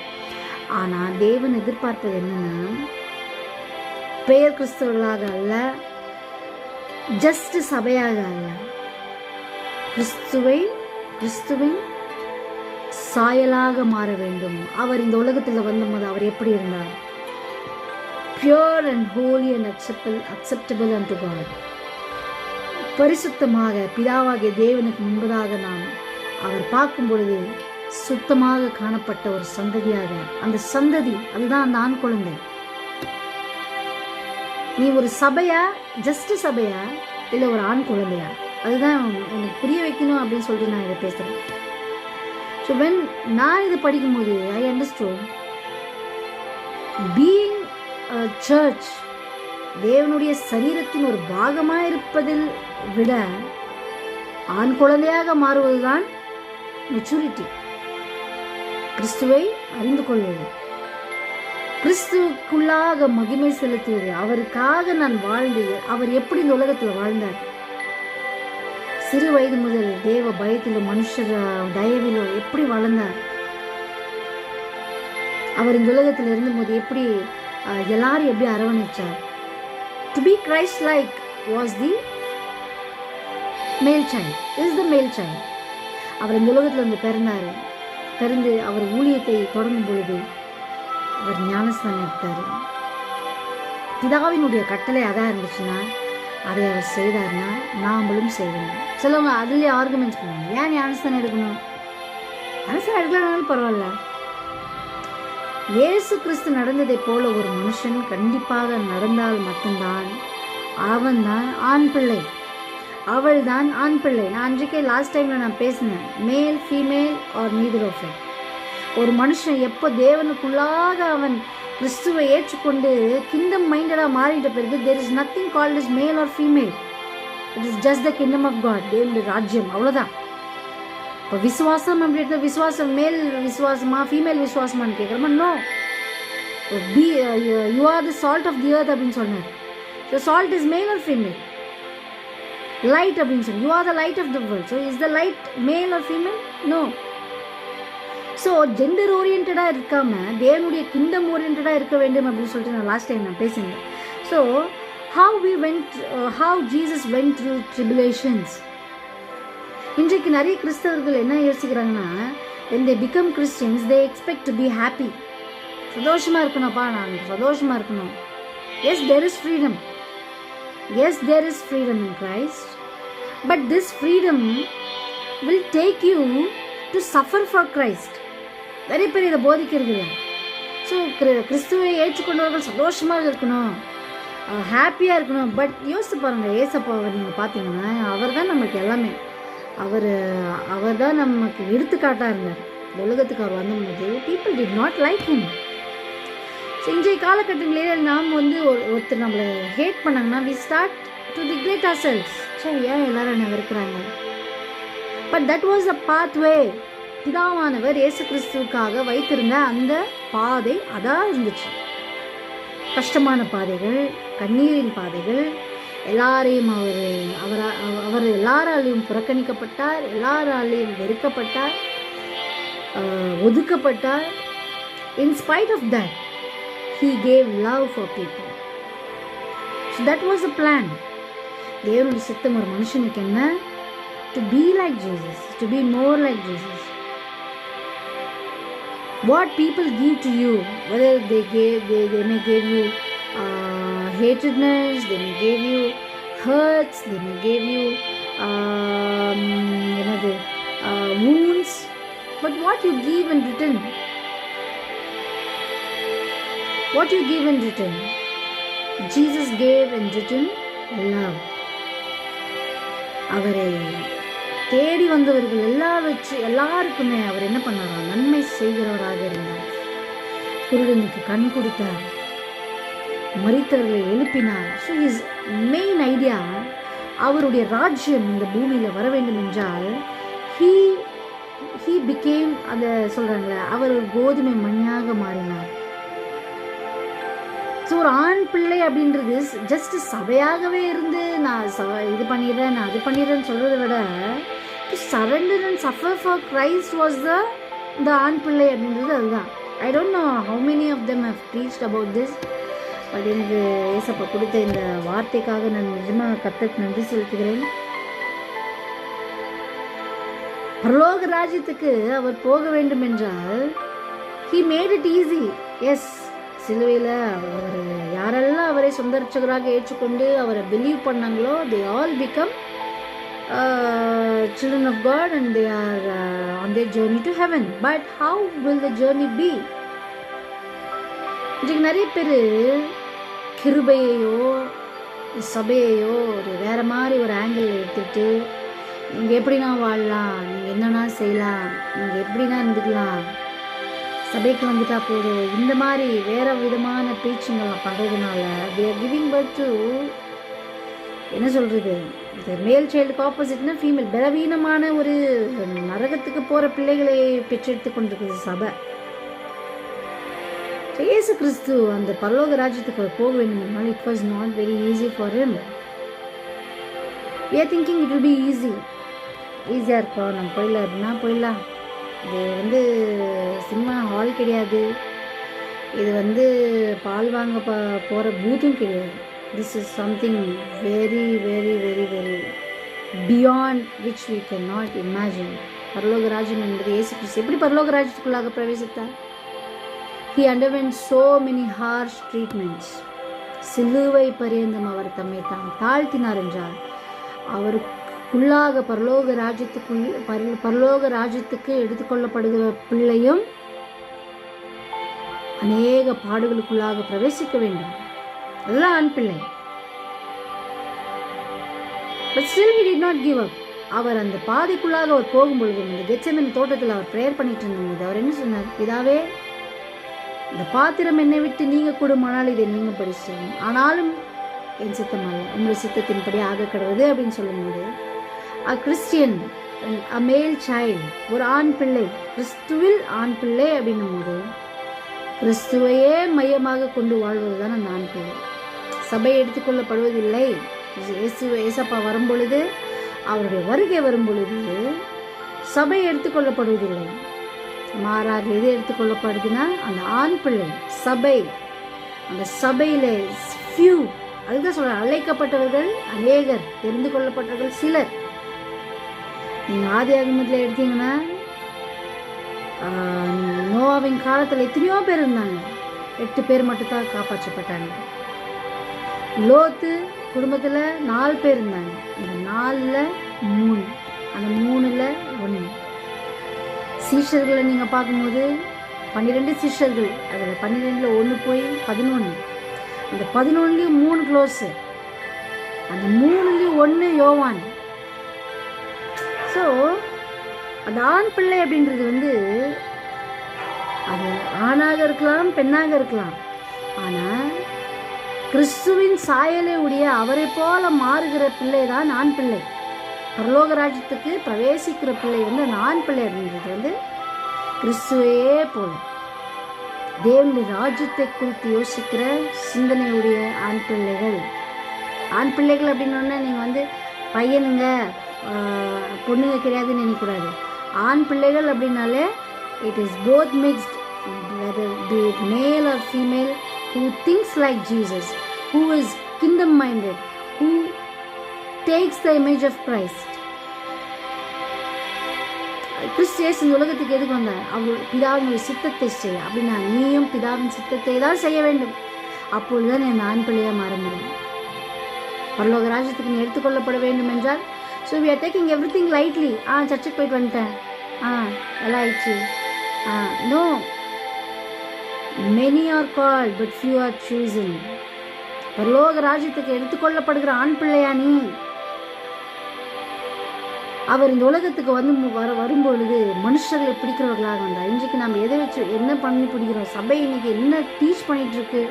ஆனால் தேவன் எதிர்பார்ப்பது என்னன்னா, பெயர் கிறிஸ்தவர்களாக அல்ல, ஜஸ்ட் சபையாக அல்ல, கிறிஸ்துவின் சாயலாக மாற வேண்டும். அவர் இந்த உலகத்தில் வந்தபோது அவர் எப்படி இருந்தார்? Pure and holy and acceptable unto God. பரிசுத்தமாக பிதாவாகிய தேவனுக்கு முன்பதாக நாம் அவர் பார்க்கும் பொழுது சுத்தமாக காணப்பட்ட ஒரு சந்ததியாக, அந்த சந்ததி அதுதான் அந்த ஆண் குழந்தை. நீ ஒரு சபையா, ஜஸ்ட் சபையா, இல்லை ஒரு ஆண் குழந்தையா? அதுதான் எனக்கு புரிய வைக்கணும் அப்படின்னு சொல்லிட்டு நான் இதை பேசுகிறேன். ஸோ வென் நான் இதை படிக்கும்போது ஐ அண்டர்ஸ்டூட் பீயிங் சர்ச், தேவனுடைய சரீரத்தின் ஒரு பாகமாக இருப்பதில் விட ஆண் குழந்தையாக மாறுவதுதான் மெச்சூரிட்டி. கிறிஸ்துவை அறிந்து கொள்வது, கிறிஸ்துவுக்குள்ளாக மகிமை செலுத்துவது, அவருக்காக நான் வாழ்ந்து, அவர் எப்படி இந்த உலகத்தில் வாழ்ந்தார், சிறு வயது முதல் தேவ பயத்திலும் மனுஷர் தயவிலும் எப்படி வளர்ந்தார், அவர் இந்த உலகத்தில் இருந்தபோது எப்படி எல்லாரும் எப்படி அரவணைச்சார். To be Christ like was the male child, is the மேல் சைல்ட். அவர் இந்த உலகத்தில் வந்து பிறந்து அவர் ஊழியத்தை தொடங்கும் பொழுது அவர் ஞானஸ்தானம் எடுத்தார். பிதாவினுடைய கட்டளை அதாக இருந்துச்சுன்னா அதை அவர் செய்தார்னா நாமளும் செய்யணும். சிலவங்க அதுலேயே ஆர்குமெண்ட்ஸ் பண்ணுவாங்க, ஏன் ஞானஸ்தானம் எடுக்கணும், ஞானஸ்தானம் எடுக்கலனாலும் பரவாயில்ல. இயேசு கிறிஸ்து நடந்ததை போல ஒரு மனுஷன் கண்டிப்பாக நடந்தால் மட்டும்தான் அவன் தான் ஆண் பிள்ளை, அவள் தான் ஆண் பிள்ளை. நான் அன்றைக்கே லாஸ்ட் டைமில் நான் பேசினேன், male female are neither of it. ஒரு மனுஷன் எப்போ தேவனுக்குள்ளாக அவன் கிறிஸ்துவை ஏற்றுக்கொண்டு கிங்டம் மைண்டடாக மாறிட்ட பிறகு there is nothing called as male or female. It is just the kingdom of God, தேவனுடைய ராஜ்யம், அவ்வளோதான். இப்போ விசுவாசம் அப்படின்ற விசுவாசம் மேல் விசுவாசமா ஃபீமேல் விசுவாசமானு கேட்குறோமா? No. You are the salt of the earth அப்படின்னு சொன்னார். So salt is male or female? Light அப்படின்னு சொல்லி, you are the light of the world. So is the light male or female? No. So gender ஓரியன்டாக இருக்காமல் தேவனுடைய kingdom ஓரியன்டாக இருக்க வேண்டும் அப்படின்னு சொல்லிட்டு நான் லாஸ்ட் டைம் நான் பேசினேன். So how Jesus went through tribulations. இன்றைக்கு நிறைய கிறிஸ்தவர்கள் என்ன யோசிக்கிறாங்கன்னா, when they become Christians they expect to be happy. சந்தோஷமாக இருக்கணும்ப்பா, நான் சந்தோஷமாக இருக்கணும். Yes, there is freedom. Yes, there is freedom in Christ. But this freedom will take you to suffer for Christ. நிறைய பேர் இதை போதிக்கிறது இல்லை. ஸோ கிறிஸ்துவை ஏற்றுக்கொண்டவர்கள் சந்தோஷமாக இருக்கணும், ஹாப்பியாக இருக்கணும். பட் யோசித்து பாருங்கள், ஏசப்பாவை நீங்கள் பார்த்தீங்கன்னா அவர் தான் நமக்கு எல்லாமே. அவர் தான் நமக்கு எடுத்துக்காட்டாக இருந்தார். உலகத்துக்கு அவர் வந்தபோது people did not like him. So இன்றைய காலகட்டங்களில் நாம் வந்து ஒருத்தர் நம்மளை ஹேட் பண்ணாங்கன்னா we start to regret ourselves. So ஏன் எல்லாரும் என்ன வெறுக்கிறாங்க? But that was a pathway. பிதாவானவர் இயேசு கிறிஸ்துவுக்காக வைத்திருந்த அந்த பாதை அதான் இருந்துச்சு. கஷ்டமான பாதைகள், கண்ணீரின் பாதைகள், எல்லாரையும் அவர் எல்லாராலையும் புறக்கணிக்கப்பட்டார், எல்லாராலையும் வெறுக்கப்பட்டார், ஒதுக்கப்பட்டார். In spite of that he gave love for people. So that was the plan. தேவனுடைய சித்தம் ஒரு மனுஷனுக்கு என்ன? To be like Jesus, to be more like Jesus. What people give to you, whether they may give you hatredness, they may give you hurts, they may give you wounds, but what you give in return? What you give in return? Jesus gave in return love. அவரை தேடி வந்தவர்கள் எல்லாருக்குமே அவர் என்ன பண்ணாரா? நன்மை செய்கிறவராக இருந்தார். குருடனுக்கு கண் கொடுத்தார், மரித்தவர்களை எழுப்பினார். ஸோ இஸ் மெயின் ஐடியா, அவருடைய ராஜ்யம் இந்த பூமியில் வர வேண்டும் என்றால் he became, அதை சொல்கிறாங்களே, அவர் ஒரு கோதுமை மணியாக மாறினார். ஸோ ஒரு ஆண் பிள்ளை அப்படின்றது ஜஸ்ட் சபையாகவே இருந்து நான் இது பண்ணிடுறேன், நான் அது பண்ணிடுறேன்னு சொல்கிறத விட to surrender and suffer for Christ was the ஆண் பிள்ளை அப்படின்றது. அதுதான். I don't know how many of them have preached about this. But எனக்கு ஏசப்பா கொடுத்த இந்த வார்த்தைக்காக நான் நிஜமாக கர்த்தருக்கு நன்றி செலுத்துகிறேன். பரலோக ராஜ்யத்துக்கு அவர் போக வேண்டும் என்றால் he made it easy. Yes, சிலுவையில் அவர் யாரெல்லாம் அவரை சொந்த ரட்சகராக ஏற்றுக்கொண்டு அவரை பிலீவ் பண்ணாங்களோ they all become children of God and they are on their journey to heaven. But how will the journey be? இன்றைக்கு நிறைய பேர் கிருபையையோ சபையையோ ஒரு வேறு மாதிரி ஒரு ஆங்கிள் எடுத்துகிட்டு நீங்கள் எப்படின்னா வாழலாம், நீங்கள் என்னன்னா செய்யலாம், நீங்கள் எப்படின்னா இருந்துக்கலாம், சபைக்கு வந்துட்டா போதும், இந்த மாதிரி வேறு விதமான டீச்சிங்கெல்லாம் பண்ணுறதுனால they are giving birth to, என்ன சொல்கிறது, இந்த மேல் சைல்டுக்கு ஆப்போசிட்னா ஃபீமேல், பலவீனமான ஒரு நரகத்துக்கு போகிற பிள்ளைகளை பெற்றெடுத்து கொண்டிருக்குது சபை. இயேசு கிறிஸ்து அந்த பரலோக ராஜ்யத்துக்கு போக வேண்டும். It was not very easy for him. we are thinking it will be easy. ஈஸியாக இருக்கும், நம்ம போயிடலாம் அப்படின்னா போயிடலாம். இது சினிமா ஹால் கிடையாது, இது பால் வாங்க போகிற பூத்தும் கிடையாது. This is something very very very very beyond which we cannot imagine. பரலோக ராஜ்யம் என்பது இயேசு கிறிஸ்து எப்படி பரலோக ராஜ்யத்துக்குள்ளாக பிரவேசித்தார்? He underwent so many harsh treatments. சிலுவை பரியந்தம் அவர் தம்மை தாழ்த்தினார் என்றால் அவருக்குள்ளாக பரலோக ராஜ்யத்துக்கு எடுத்துக்கொள்ளப்படுகிற பிள்ளையும் அநேக பாடுகளுக்குள்ளாக பிரவேசிக்க வேண்டும். அதுதான் ஆண் பிள்ளை. But still he did not give up. அவர் அந்த பாதைக்குள்ளாக அவர் போகும்பொழுது, இந்த கெத்செமனே தோட்டத்தில் அவர் ப்ரேயர் பண்ணிட்டு இருந்தபோது அவர் என்ன சொன்னார்? பிதாவே, இந்த பாத்திரம் என்னை விட்டு நீங்க கூடுமானால் இதை நீங்க படிச்சீங்க, ஆனாலும் என் சித்தம் அல்ல உங்களுடைய சித்தத்தின்படி ஆக கடவுது அப்படின்னு சொல்லும்போது, கிறிஸ்டியன், மேல் சைல்டு, ஒரு ஆண் பிள்ளை, கிறிஸ்துவில் ஆண் பிள்ளை அப்படின்னும் போது கிறிஸ்துவையே மையமாக கொண்டு வாழ்வது தான் அந்த ஆண் பிள்ளை. சபை எடுத்துக்கொள்ளப்படுவதில்லை. ஏசப்பா வரும் பொழுது, அவருடைய வருகை வரும் பொழுது சபை எடுத்துக்கொள்ளப்படுவதில்லை. மாறாக எது எடுத்துக்கொள்ளப்படுதுன்னா அந்த ஆண் பிள்ளை, சபை. அந்த சபையில் ஃபியூ, அதுதான் சொல்ற, அழைக்கப்பட்டவர்கள் அநேகர், தெரிந்து கொள்ளப்பட்டவர்கள் சிலர். நீங்கள் ஆதி ஆகமத்தில் எடுத்தீங்கன்னா நோவாவின் காலத்தில் எத்தனையோ பேர் இருந்தாங்க, 8 பேர் மட்டும்தான் காப்பாற்றப்பட்டாங்க. லோத்து குடும்பத்தில் 4 பேர் இருந்தாங்க, இந்த 4ல் 3, அந்த 3ல் 1. சீஷர்களை நீங்கள் பார்க்கும்போது 12 சீஷர்கள், அதில் 12ல் 1 போய் 11, அந்த 11லையும் 3 க்ளோஸு, அந்த 3லையும் 1 யோவான். ஸோ அந்த ஆண் பிள்ளை அப்படின்றது அது ஆணாக இருக்கலாம், பெண்ணாக இருக்கலாம். ஆனால் கிறிஸ்துவின் சாயலை உடைய அவரை போல மாறுகிற பிள்ளை தான் ஆண் பிள்ளை. பரலோக ராஜ்யத்துக்கு பிரவேசிக்கிற பிள்ளை அந்த ஆண் பிள்ளை அப்படின்றது கிறிஸ்துவையே போல தேவனுடைய ராஜ்யத்தை குறித்து யோசிக்கிற சிந்தனையுடைய ஆண் பிள்ளைகள். ஆண் பிள்ளைகள் அப்படின்னோடனே நீங்கள் பையனுங்க பொண்ணுங்க கிடையாதுன்னு நினைக்கக்கூடாது. ஆண் பிள்ளைகள் அப்படின்னாலே it is both mixed, whether be it male or female, who thinks like Jesus, who is kingdom minded, who takes the image of Christ. கிறிஸ்து இயேசு இந்த உலகத்துக்கு எதுக்கு வந்தார்? அவர் பிதாவினுடைய சித்தத்தை செய்ய. அப்படின்னா நீயும் பிதாவின் சித்தத்தை தான் செய்ய வேண்டும். அப்பொழுதுதான் என் ஆண் பிள்ளையாக மாற முடியும். பரலோக ராஜ்யத்துக்கு நீ எடுத்துக்கொள்ளப்பட வேண்டும் என்றால், so we are taking everything lightly. சர்ச்சுக்கு போயிட்டு வந்துட்டேன், எல்லாம் ஆயிடுச்சு. No, many are called but few are chosen. பரலோக ராஜ்யத்துக்கு எடுத்துக்கொள்ளப்படுகிற ஆண் பிள்ளையா நீ? அவர் இந்த உலகத்துக்கு வரும்பொழுது மனுஷர்களை பிடிக்கிறவர்களாக வந்தார். இன்றைக்கு நம்ம எதை வச்சு என்ன பண்ணி பிடிக்கிறோம்? சபை இன்னைக்கு என்ன டீச் பண்ணிட்டு இருக்கு?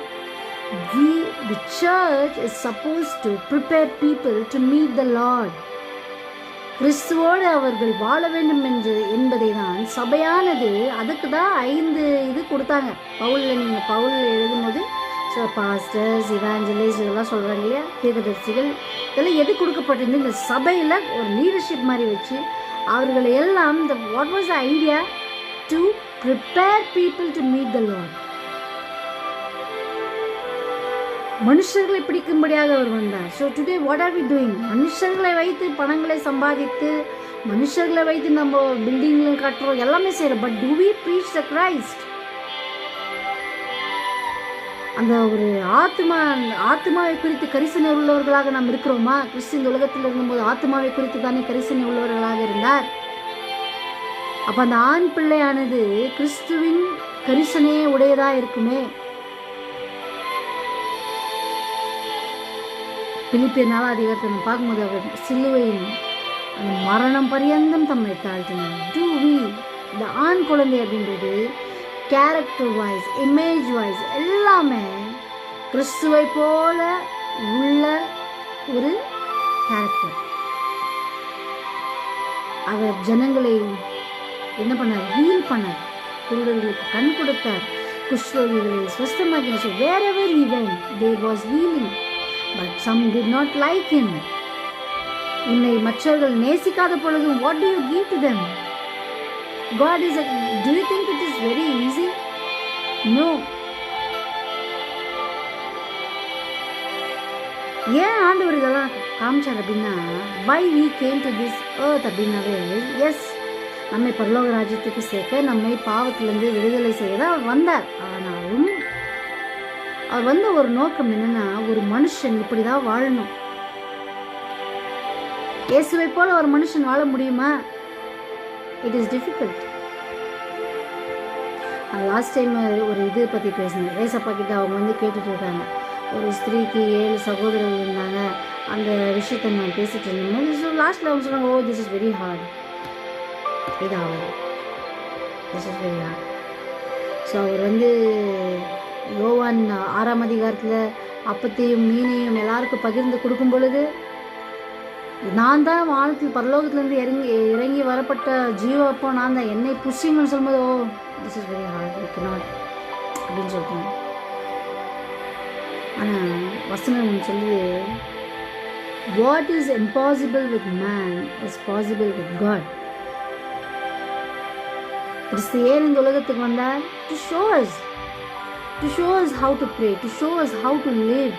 The church is supposed to prepare people to meet the Lord. கிறிஸ்துவோடு அவர்கள் வாழ வேண்டும் என்பதை தான் சபையானது, அதுக்கு தான் 5 இது கொடுத்தாங்க. பவுல் எழுதும்போது பாஸ்டர்ஸ், இவாஞ்சலிஸ்ட் இதெல்லாம் சொல்கிறாங்க இல்லையா, தீர்க்கதரிசிகள், இதெல்லாம் எது கொடுக்கப்பட்டிருந்து இந்த சபையில் ஒரு லீடர்ஷிப் மாதிரி வச்சு அவர்களை எல்லாம் what was the idea? To prepare people to meet the lord. மனுஷர்களை பிடிக்கும்படியாக அவர் வந்தார். So today what are we doing? மனுஷர்களை வைத்து பணங்களை சம்பாதித்து, மனுஷர்களை வைத்து நம்ம பில்டிங்ல கட்டுறோம், எல்லாமே செய்கிறோம். But do we preach the Christ? அந்த ஒரு ஆத்மாவை குறித்து கரிசனை உள்ளவர்களாக நாம் இருக்கிறோமா? கிறிஸ்து இந்த உலகத்தில் இருந்தபோது ஆத்மாவை குறித்து தானே கரிசனை உள்ளவர்களாக இருந்தார். அப்போ அந்த ஆண் பிள்ளையானது கிறிஸ்துவின் கரிசனையே உடையதாக இருக்குமே. பிலிப்பியர் 4 அதிகாரத்தை நம்ம பார்க்கும்போது அவர் சிலுவையின் அந்த மரணம் பரியந்தம் தம்மை தாழ்த்தினார். டு வி இந்த ஆண் குழந்தை அப்படின்றது கேரக்டர் வைஸ், இமேஜ் வைஸ் எல்லாமே கிறிஸ்துவை போல உள்ள ஒரு கேரக்டர். அவர் ஜனங்களை என்ன பண்ணார்? ஹீல் பண்ணார். குருடர்களுக்கு கண் கொடுத்தார், குஷ்ரோகிகளை சுஸ்தமாக்கினார். So wherever he went there was healing, but some did not like him. உன்னை மற்றவர்கள் நேசிக்காத பொழுது what do you give to them? God is do you think it is very easy? No. ஏன் ஆண்டவர் இதெல்லாம் காமிச்சார் அப்படின்னா, why we came to this earth அப்படின்னாவே, S நம்மை பரலோக ராஜ்யத்துக்கு சேர்க்க, நம்மை பாவத்திலிருந்து விடுதலை செய்ய தான் அவர் வந்தார். ஆனாலும் அவர் வந்த ஒரு நோக்கம் என்னன்னா, ஒரு மனுஷன் இப்படி தான் வாழணும். இயேசுவை போல ஒரு மனுஷன் வாழ முடியுமா? It is difficult. Last time ஒரு இது பற்றி பேசினேன். ரேசப்பா கிட்ட அவங்க கேட்டுட்டு இருக்காங்க, ஒரு ஸ்திரீக்கு 7 சகோதரர்கள் இருந்தாங்க, அந்த விஷயத்தை நான் பேசிட்டு இருந்தேன். ஸோ லாஸ்ட்டில் அவங்க சொன்னாங்க, oh this is very hard, இது ஆகுது, this is very hard. So அவர் யோவான் 6ஆம் அதிகாரத்தில் அப்பத்தையும் மீனையும் எல்லாருக்கும் பகிர்ந்து கொடுக்கும் பொழுது, நான் தான் வானத்தில் பரலோகத்துலேருந்து இறங்கி வரப்பட்ட ஜீவப்போ நான் தான், என்னை புஷிங்கன்னு சொல்லும்போது, oh this is very hard, we cannot அப்படின்னு சொல்லிட்டாங்க. ஆனால் வசனம் சொல்லுது, what is impossible with man is possible with God. கிறிஸ்து ஏன் இந்த உலகத்துக்கு வந்தார்? To show us how to pray, to show us how to live.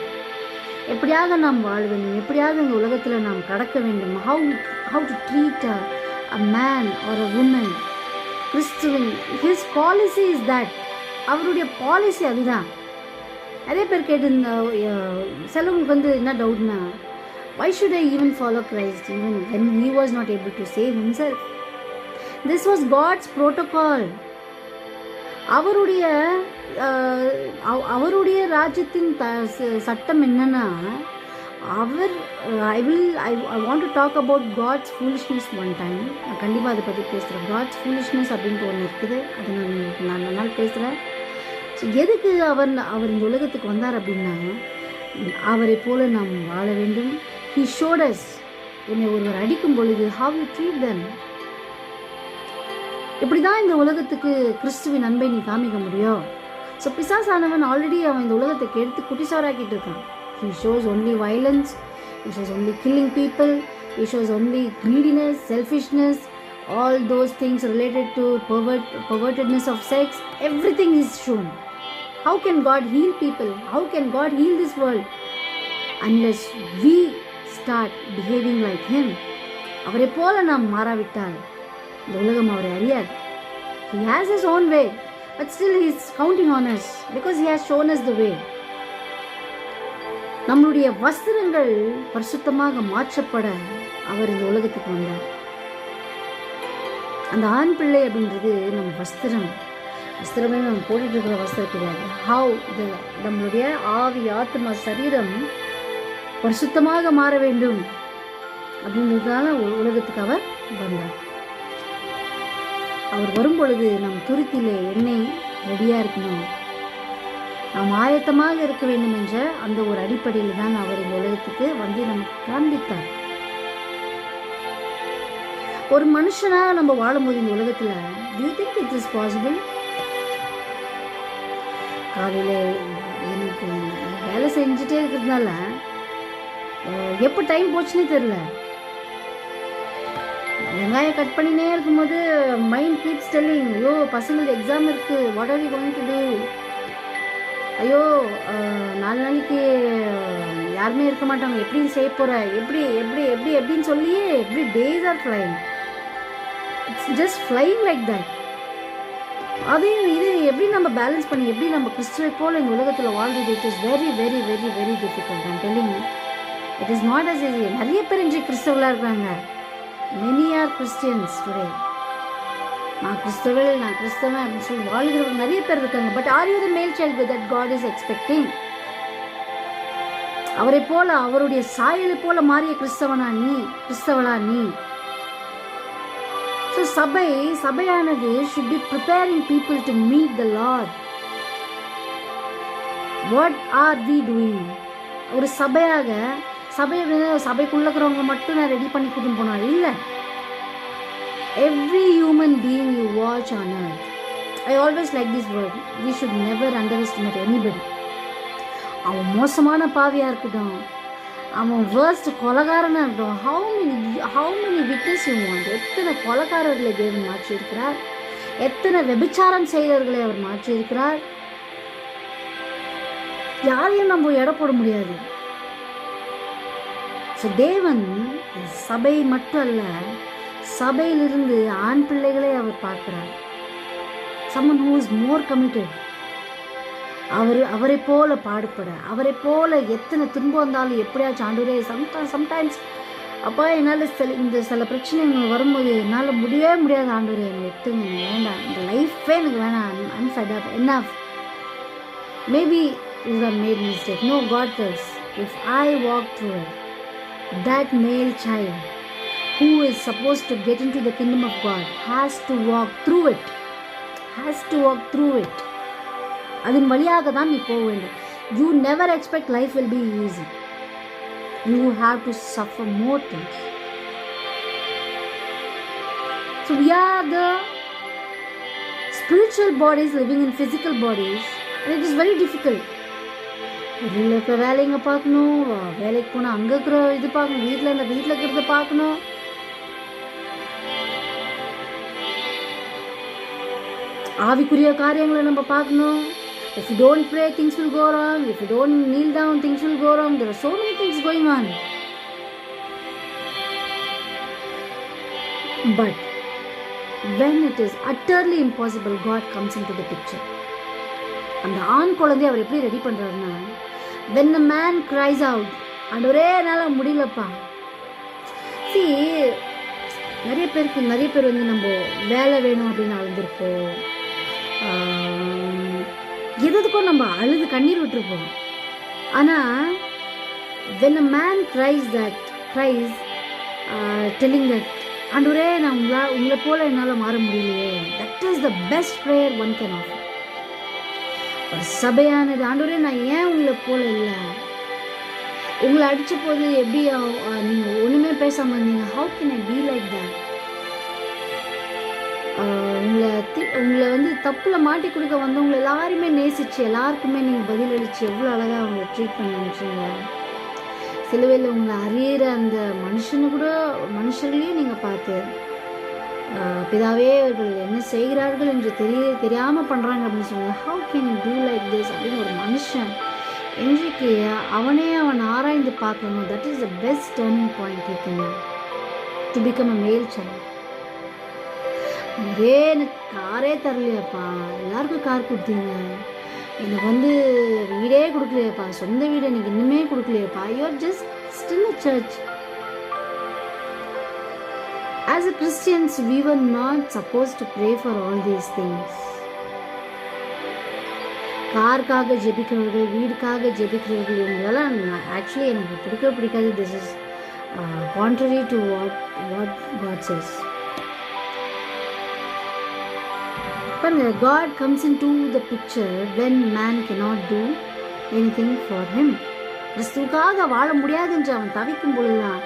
எப்படியாக நாம் வாழ வேண்டும், எப்படியாக இந்த உலகத்தில் நாம் கடக்க வேண்டும், how to treat a man or a woman. கிறிஸ்துவின் ஹிஸ் பாலிசி இஸ் தட். அவருடைய பாலிசி அதுதான். நிறைய பேர் கேட்டிருந்த சிலவங்களுக்கு என்ன டவுட்னா, why should I even follow Christ even when he was not able to save himself? This was God's protocol. அவருடைய ராஜ்யத்தின் சட்டம் என்னன்னா, I want to talk about God's foolishness one time. நான் கண்டிப்பாக அதை பற்றி பேசுகிறேன். God's foolishness அப்படின்ட்டு ஒன்று இருக்குது, அது நான் நாள் பேசுகிறேன். ஸோ எதுக்கு அவர் இந்த உலகத்துக்கு வந்தார் அப்படின்னா, அவரை போல நாம் வாழ வேண்டும். He showed us, என்னை ஒருவர் அடிக்கும் பொழுது how you treat them. இப்படி தான் இந்த உலகத்துக்கு கிறிஸ்துவின் அன்பை நீ காமிக்க முடியும். ஸோ பிசாசானவன் ஆல்ரெடி அவன் இந்த உலகத்தை கெடுத்து குட்டிசாராக்கிட்டு இருக்கான். He shows only violence, he shows only killing people, he shows only greediness, selfishness, all those things related to pervertedness of sex, everything is shown. How can God heal people? How can God heal this world? Unless we start behaving like him. அவரை போல நாம் மாறாவிட்டால் இந்த உலகம் அவரை அறியாது. He has his own way, but still he is counting on us because he has shown us the way. நம்மளுடைய வஸ்திரங்கள் பரிசுத்தமாக மாற்றப்பட அவர் இந்த உலகத்துக்கு வந்தார். அந்த ஆண் பிள்ளை அப்படின்றது நம்ம வஸ்திரமே நம்ம போட்டுட்டு இருக்கிற வஸ்திரம் கிடையாது. நம்மளுடைய ஆவி, ஆத்மா, சரீரம் பரிசுத்தமாக மாற வேண்டும் அப்படின்றதுனால உலகத்துக்கு அவர் வந்தார். அவர் வரும் பொழுது நம் துருத்திலே எண்ணெய் ரெடியா இருக்கணும், நாம் ஆயத்தமாக இருக்க வேண்டும் என்ற அந்த ஒரு அடிப்படையில் தான் அவர் இந்த உலகத்துக்கு வந்து நமக்கு காண்பித்தார். ஒரு மனுஷனாக நம்ம வாழும்போது இந்த உலகத்துல do you think it is possible? காலையில் எனக்கு வேலை செஞ்சுட்டே இருக்கிறதுனால எப்போ டைம் போச்சுன்னே தெரியல. வெங்காயம் கட் பண்ணினே இருக்கும்போது மைண்ட் கீப்ஸ் டெல்லிங், ஐயோ பசங்களுக்கு எக்ஸாம் இருக்கு, what are you going to to, ஐயோ 4 நாளைக்கு யாருமே இருக்க மாட்டாங்க, எப்படி செய்ய போற, எப்படி எப்படி எப்படி எப்படின்னு சொல்லி every days are flying. It's just flying like that. அதையும் இது எப்படி நம்ம பேலன்ஸ் பண்ணி எப்படி நம்ம கிறிஸ்துவை போல இந்த உலகத்தில் வாழ்றது, it is very very very very difficult. I'm telling you, it is not as easy. நிறைய பேர் இன்றைக்கு கிறிஸ்தவர்களாக இருக்காங்க. Many are Christians today. நான் கிறிஸ்தவன் அப்படின்னு சொல்லி வாழ்கிறவங்க நிறைய பேர் இருக்காங்க. But R you the male child that God is expecting? அவரை போல, அவருடைய சாயலை போல மாறிய கிறிஸ்தவளா நீ? So சபையானது should be preparing people to meet the Lord. What are we doing? ஒரு சபைக்குள்ள இருக்கிறவங்க மட்டும் நான் ரெடி பண்ணி கூட்டின்னு போனா இல்ல. Every human being you watch on earth. I always like this word. We should never underestimate anybody. அவன் மோசமான பாவியா இருக்கட்டும், அவன் வேர்ஸ்ட் கொலைகாரனா இருக்கட்டும், how many witness you want? எத்தனை கொலைகாரர்களை தேவன் மாற்றி இருக்கிறார், எத்தனை வெபிச்சாரம் செய்தவர்களை அவர் மாற்றி இருக்கிறார். யாரையும் நம்ம எடை போட முடியாது. தேவன் சபை மட்டும் அல்ல, சபையிலிருந்து ஆண் பிள்ளைகளை அவர் பார்க்கிறார். someone who is more committed. அவரை போல பாடுபட, அவரை போல எத்தனை துன்பம் வந்தாலும் எப்படியாச்சும் ஆண்டவரே, சம்டைம்ஸ் அப்பா என்னால் சில பிரச்சனைகள் வரும்போது என்னால் முடியவே முடியாது, ஆண்டவரே என்னை எடுத்துங்க, வேண்டாம், இந்த லைஃபே எனக்கு வேணாம், I'm fed up, enough. Maybe you have made mistake. No, God tells, if I walk through it, that male child who is supposed to get into the kingdom of God has to walk through it. அதன் வழியாக தான் நீ போக வேண்டும். You never expect life will be easy. You have to suffer more things. So we are the spiritual bodies living in physical bodies, and it is very difficult. வெளியில் இருக்கிற வேலைங்க பார்க்கணும், வேலைக்கு போனால் அங்கே இருக்கிற இது பார்க்கணும், வீட்டில் இருக்கிறத பார்க்கணும். ஆவிக்குரிய காரியங்களை நம்ம பார்க்கணும். If you don't pray, things will go wrong. If you don't kneel down, things will go wrong. There are so many things going on. But when it is utterly impossible, God comes into the picture. அந்த ஆண் குழந்தைய அவர் எப்படி ready பண்றாருன்னா, when the man cries out, ஆண்டவரே என்னால முடியலப்பா. See, நிறைய பேர் வந்து நம்ம வேலை வேணும் அப்படின்னு அழுந்திருப்போம், எதுக்கும் நம்ம அழுது கண்ணீர் விட்டுருப்போம். ஆனால் when a man cries telling that, ஆண்டவரே நான் உங்களை போல என்னால் மாற முடியலையே, that is the best prayer one can offer. ஒரு சபையானது, ஆண்டவரே நான் ஏன் உங்களை போல இல்லை, உங்களை அடித்த போது எப்படி நீங்கள் ஒன்றுமே பேசாமல் இருந்தீங்க, how can I be like that? உங்களை வந்து தப்பில் மாட்டி கொடுக்க வந்தவங்களை எல்லாருமே நேசிச்சு, எல்லாருக்குமே நீங்கள் பதிலளிச்சு எவ்வளோ அழகாக அவங்களை ட்ரீட் பண்ணி அனுப்பிச்சிங்க. சிலுவையில் உங்களை அறியிற அந்த மனுஷர்களையும் நீங்கள் பார்த்து, பிதாவே அவர்கள் என்ன செய்கிறார்கள் என்று தெரியாமல் பண்ணுறாங்க அப்படின்னு சொன்னாங்க. How can you do like this அப்படின்னு ஒரு மனுஷன் இன்றைக்கு அவன் ஆராய்ந்து பார்க்கணும். That is the best turning point இருக்குங்க to become a male child. எனக்கு காரே தரலையாப்பா, எல்லாருக்கும் கார் கொடுத்தீங்க, எனக்கு வந்து வீடே கொடுக்கலையேப்பா, சொந்த வீடு எனக்கு இன்னுமே கொடுக்கலையேப்பா. You are just still a church. As a Christians, we were not supposed to pray for all these things. காருக்காக ஜெபிக்கிறவர்கள், வீடுக்காக ஜெபிக்கிறவர்கள், இவங்களெல்லாம் ஆக்சுவலி எனக்கு பிடிக்காது. This is contrary to what God says. பாருங்க, God comes into the picture when man cannot do anything for him. கிறிஸ்துவுக்காக வாழ முடியாது என்று அவன் தவிக்கும் பொழுதுதான்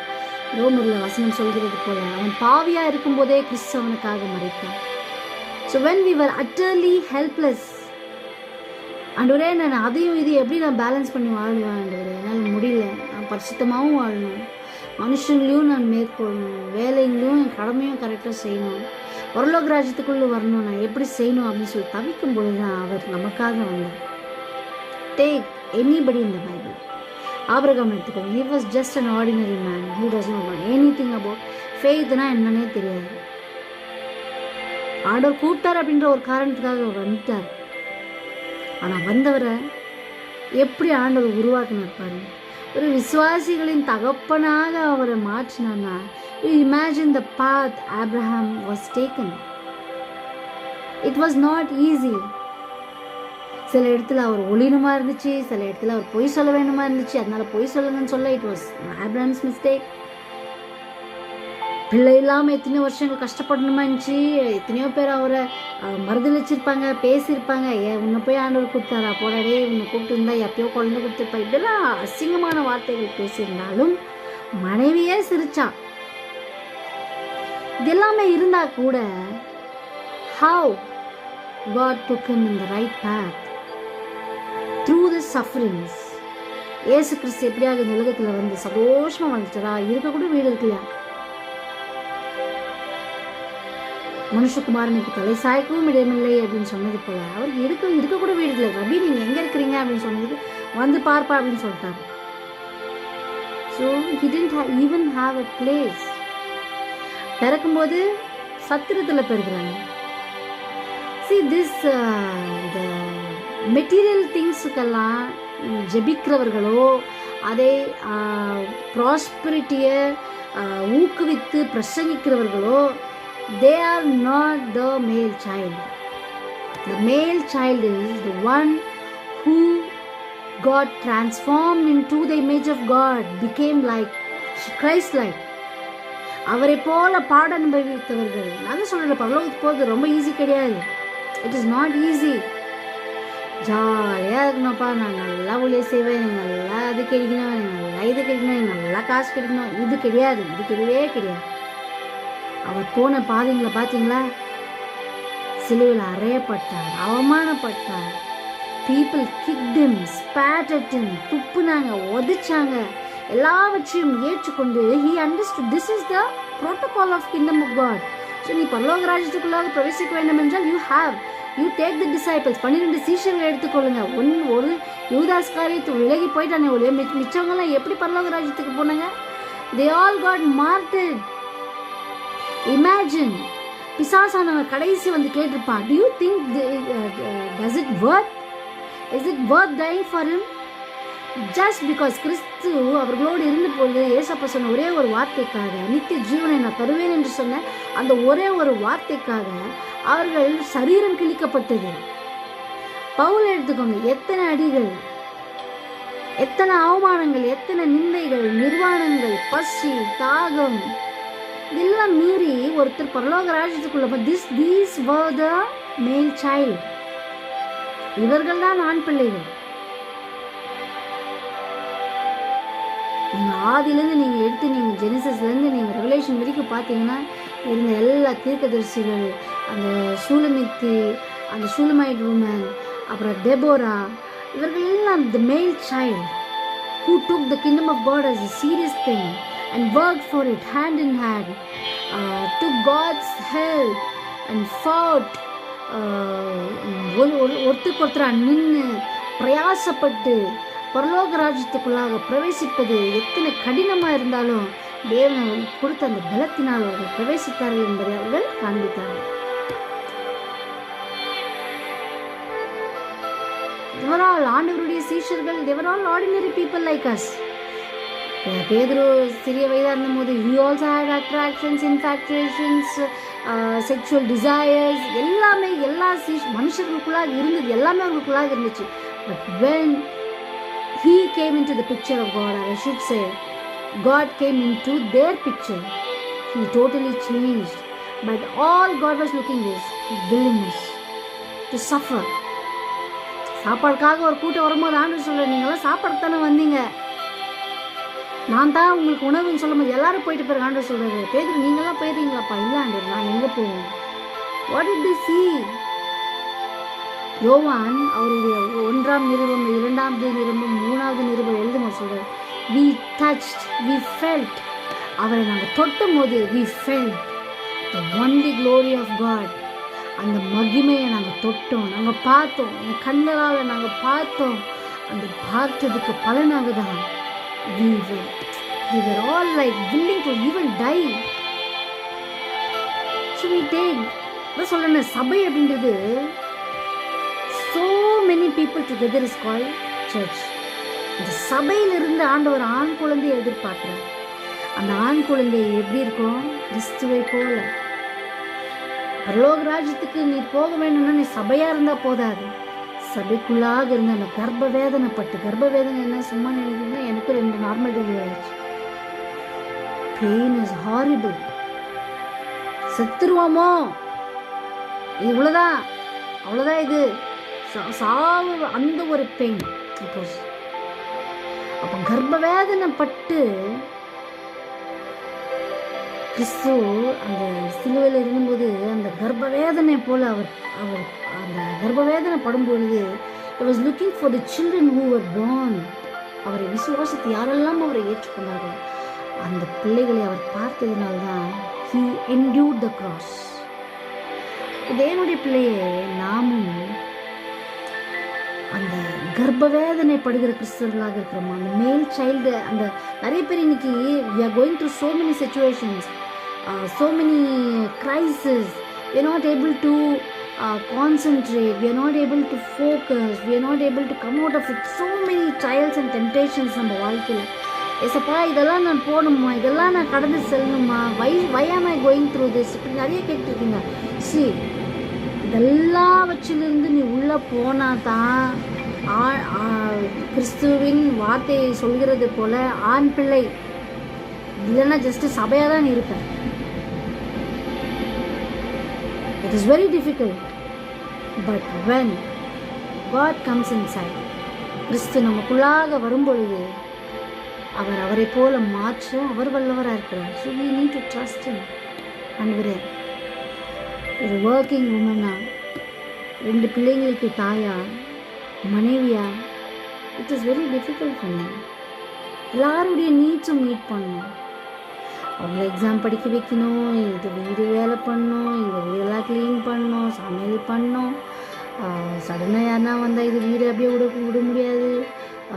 ரோமரில் வசனம் சொல்கிறது போல அவன் பாவியா இருக்கும் போதே கிறிஸ்து அவனுக்காக மரித்தார். So when we were utterly helpless, ஆண்டவரே நான் அதையும் இதையும் எப்படி நான் பேலன்ஸ் பண்ணி வாழ்வேன் ஆண்டவரே, என்னால் முடியல, நான் பரிசுத்தமாகவும் வாழணும், மனுஷங்களையும் நான் மேற்கொள்ளணும், வேலைங்களையும் என் கடமையும் கரெக்டாக செய்யணும், பரலோக ராஜ்யத்துக்குள்ளே வரணும், நான் எப்படி செய்யணும் அப்படின்னு சொல்லி தவிக்கும் பொழுது தான் அவர் நமக்காக வந்தார். Take anybody in the Bible. Abraham எடுத்துக்கோங்க. he was just an ordinary man who does not know anything about faithனா என்னன்னே தெரியாது. ஆண்டவர் கூப்பிட்டார் அப்படின்ற ஒரு காரணத்துக்காக அவர் வந்துட்டார். ஆனால் வந்தவரை எப்படி ஆண்டவர் உருவாக்கினார் பாருங்க. ஒரு விசுவாசிகளின் தகப்பனாக அவரை மாற்றினார்னா, you imagine the path Abraham was taken. It was not easy. சில இடத்துல அவர் ஒளினுமா இருந்துச்சு, சில இடத்துல அவர் பொய் சொல்ல வேணுமா இருந்துச்சு, அதனால பொய் சொல்லுங்கன்னு சொல்ல இட் வாஸ் ஆப்ரஹாம்ஸ் மிஸ்டேக். பிள்ளை இல்லாமல் எத்தனையோ வருஷங்கள் கஷ்டப்படணுமா இருந்துச்சு, எத்தனையோ பேர் அவரை மறுதளிச்சிருப்பாங்க, பேசியிருப்பாங்க. உன்னை போய் ஆண்டவர் கூப்பிட்டாரா, போடாடே உன்னை கூப்பிட்டு இருந்தா எப்பயோ குழந்தை கொடுத்துருப்பா, இப்படிலாம் அசிங்கமான வார்த்தைகள் பேசியிருந்தாலும் மனைவியே சிரிச்சா. இது எல்லாமே இருந்தா கூட how God took him in the right path through the sufferings. இயேசு கிறிஸ்து எப்படியாக இந்த உலகத்தில் வந்து சந்தோஷமா வந்துட்டாரா, இருக்கக்கூட வீடு இருக்குல்லையா, மனுஷகுமாரனுக்கு தலை சாய்க்கவும் இடமில்லை அப்படின்னு சொன்னது போல அவருக்கு இருக்கக்கூட வீடு இல்லை. ரபி நீங்கள் எங்கே இருக்கிறீங்க அப்படின்னு சொன்னதுக்கு வந்து பார்ப்பா அப்படின்னு சொல்லிட்டாரு. So he didn't even have a place. பிறக்கும்போது சத்திரத்தில் பிறகுறாங்க. see this the material திங்ஸுக்கெல்லாம் ஜெபிக்கிறவர்களோ அதை ப்ராஸ்பரிட்டியை ஊக்குவித்து பிரசங்கிக்கிறவர்களோ, they are not the male child. The male child is the one who got transformed into the image of God, became like Christ-like. அவரை போல பாட அனுபவித்தவர்கள். நான் சொல்கிறேன், பரலோகத்துக்கு போகிறது ரொம்ப ஈஸி கிடையாது. It is not easy. ஜாலியாக இருக்கணும்ப்பா, நான் நல்லா ஊழிய செய்வேன், நல்லா அது கிடைக்கணும், நல்லா இது கிடைக்கணும், நல்லா காசு கிடைக்கணும், இது கிடையாது, இது கிடையவே கிடையாது. அவர் போன பாதைங்களை பார்த்தீங்களா? சிலுவையில் அறையப்பட்டார், அவமானப்பட்டார். People kicked him, spat at him, துப்புனாங்க, உதைச்சாங்க. எல்லாவற்றையும் ஏற்றுக்கொண்டு he understood this is the protocol of kingdom of God. So நீ பரலோக ராஜ்யத்துக்குள்ளாக பிரவேசிக்க வேண்டும் என்றால் you take the disciples, 12 சீஷர்களை எடுத்துக்கொள்ளுங்க. ஒரு யூதாஸ் காரியத்தை விலகி போயிட்டானே ஒழிய மிச்சவங்களாம் எப்படி பரலோக ராஜ்யத்துக்கு போனாங்க? they all got martyred. Imagine, பிசாசானவர் கடைசி வந்து கேட்டிருப்பான், do you think does it worth? Is it worth dying for him? Just because கிறிஸ்து அவர்களோடு இருந்த பொழுது ஏசப்பா சொன்ன ஒரே ஒரு வார்த்தைக்காக, நித்திய ஜீவனை நான் தருவேன் என்று சொன்ன அந்த ஒரே ஒரு வார்த்தைக்காக அவர்கள் சரீரம் கிழிக்கப்பட்டது. பவுல் எடுத்துக்கோங்க, எத்தனை அடிகள், எத்தனை அவமானங்கள், எத்தனை நிந்தைகள், நிர்வாணங்கள், பசி, தாகம், இதெல்லாம் மீறி ஒருத்தர் பரலோக ராஜ்யத்துக்குள்ள these were the male child. இவர்கள் தான் ஆண் பிள்ளைகள். நீங்கள் ஆதியிலேருந்து நீங்கள் எடுத்து நீங்கள் ஜெனிசஸ்லேருந்து நீங்கள் ரெவலேஷன் வரைக்கும் பார்த்தீங்கன்னா இருந்த எல்லா தீர்க்கதரிசிகள், அந்த சூலமித்தி, அந்த சூலமைட் உமன், அப்புறம் டெபோரா, இவர்கள் எல்லாம் the male child who took the kingdom of God as a serious thing and worked for it hand in hand, took God's help and fought, ஒருத்தருக்கு ஒருத்தர் நின்று பிரயாசப்பட்டு பரலோக ராஜ்யத்துக்குள்ளாக பிரவேசிப்பது எத்தனை கடினமாக இருந்தாலும் தேவன் கொடுத்த அந்த பலத்தினால் அவர்கள் பிரவேசித்தார்கள் என்பதை அவர்கள் காண்பித்தார்கள். எவரால் ஆண்டவருடைய சீஷர்கள் they were all ordinary people like us. பேதுரு சிறிய வயதாக இருந்தபோது he also had attractions, infatuations, sexual desires, எல்லாமே எல்லா மனுஷர்களுக்குள்ளாக இருந்தது, எல்லாமே அவர்களுக்குள்ளாக இருந்துச்சு. But when he came into the picture of God, or I should say God came into their picture, he totally changed. But all God was looking is willingness to suffer. சாப்பாடுக்காக ஒரு கூட்டம் வரும்போது ஆண்டவர் சொல்ற, நீங்களாம் சாப்பாடு தானே வந்தீங்க, நான் தான் உங்களுக்கு உணவுன்னு சொல்லும்போது எல்லாரும் போயிட்டு பிறகு ஆண்டவர் சொல்றாரு, பேதுரு நீங்களாம் போயிடுறீங்களாப்பா? இல்லை ஆண்டவர், நான் எங்கே போவோம்? What did they see? யோவான் அவருடைய 1ஆம் நிருபம், 2வது நிருபம், 3வது நிருபம் எழுதும் சொல்றாரு, we touched, we felt. அவரை நாங்கள் தொட்டும் போது we felt the only glory of God. அந்த மகிமையை நாங்கள் தொட்டோம், நாங்கள் பார்த்தோம், எங்கள் கண்களால் நாங்கள் பார்த்தோம். அந்த பார்த்ததுக்கு பலனாக தான் we were all like willing to even die. So we take, நான் சொல்றேன், சபை அப்படின்றது so many people together is called church. இந்த சபையிலிருந்து ஆண்டவர் ஆண் குழந்தையை எதிர்பார்க்கிறார். அந்த ஆண் குழந்தை எப்படி இருக்கும்? கிறிஸ்துவை போல. பரலோக ராஜ்யத்துக்கு நீ போக வேணும்னா நீ சபையா இருந்தா போதாது, சபைக்குள்ளாக இருந்து அந்த கர்ப்ப வேதனைப்பட்டு, கர்ப்ப வேதனை என்ன சும்மா நினைக்கிறீங்கன்னா, எனக்கு 2 நார்மல் டெலிவரி ஆயிடுச்சு. Pain is horrible. செத்துருவோமோ, இவ்வளோதான், அவ்வளோதான், இது சாவு, அந்த ஒரு பெயின். அப்போ கர்ப்ப வேதனைப்பட்டு கிறிஸ்து அந்த சிலுவையில் இருந்தபோது அந்த கர்ப்ப வேதனை போல அவர் அந்த கர்ப்ப வேதனை படும் பொழுது he was looking for the children who were born. அவரை விசுவாசித்து யாரெல்லாம் அவரை ஏற்றுக்கொண்டார்கள் அந்த பிள்ளைகளை அவர் பார்த்ததினால்தான் he endured the cross. தேவனுடைய பிள்ளையே, நாமும் அந்த கர்ப்ப வேதனை படுகிற கிறிஸ்தவர்களாக இருக்கிறோமா? அந்த மேல் சைல்டு, அந்த நிறைய பேர் இன்னைக்கு we are going through so many situations, so many crises. We are not able to concentrate, we are not able to focus, we are not able to come out of it. So many trials and temptations நம்ம வாழ்க்கையில். ஏசப்பா, இதெல்லாம் நான் போகணுமா, இதெல்லாம் நான் கடந்து செல்லணுமா, why am I going through this? இப்படி நிறைய கேட்டுருக்கீங்க. See, இதெல்லாவற்றிலிருந்து நீ உள்ளே போனால் தான் கிறிஸ்துவின் வார்த்தையை சொல்கிறது போல ஆண் பிள்ளை, இல்லைன்னா ஜஸ்ட்டு சபையாக தான் இருப்பேன். It is very difficult, but when God comes inside, கிறிஸ்து நமக்குள்ளாக வரும்பொழுது அவரை போல மாற்ற அவர் வல்லவராக இருக்கிறார். So we need to trust him. ஆண்டவரே, ஒரு ஒர்க்கிங் உமனா, 2 பிள்ளைங்களுக்கு தாயா, மனைவியா, இட் இஸ் வெரி டிஃபிகல்ட் பண்ண. எல்லாருடைய நீட்ஸும் மீட் பண்ணணும். அவங்க எக்ஸாம் படிக்க வைக்கணும், இது வீடு வேலை பண்ணணும், இது வீடெல்லாம் க்ளீன் பண்ணணும், சமையல் பண்ணணும். சடனாக யாருனா வந்தால் இது வீடு அப்படியே விட முடியாது.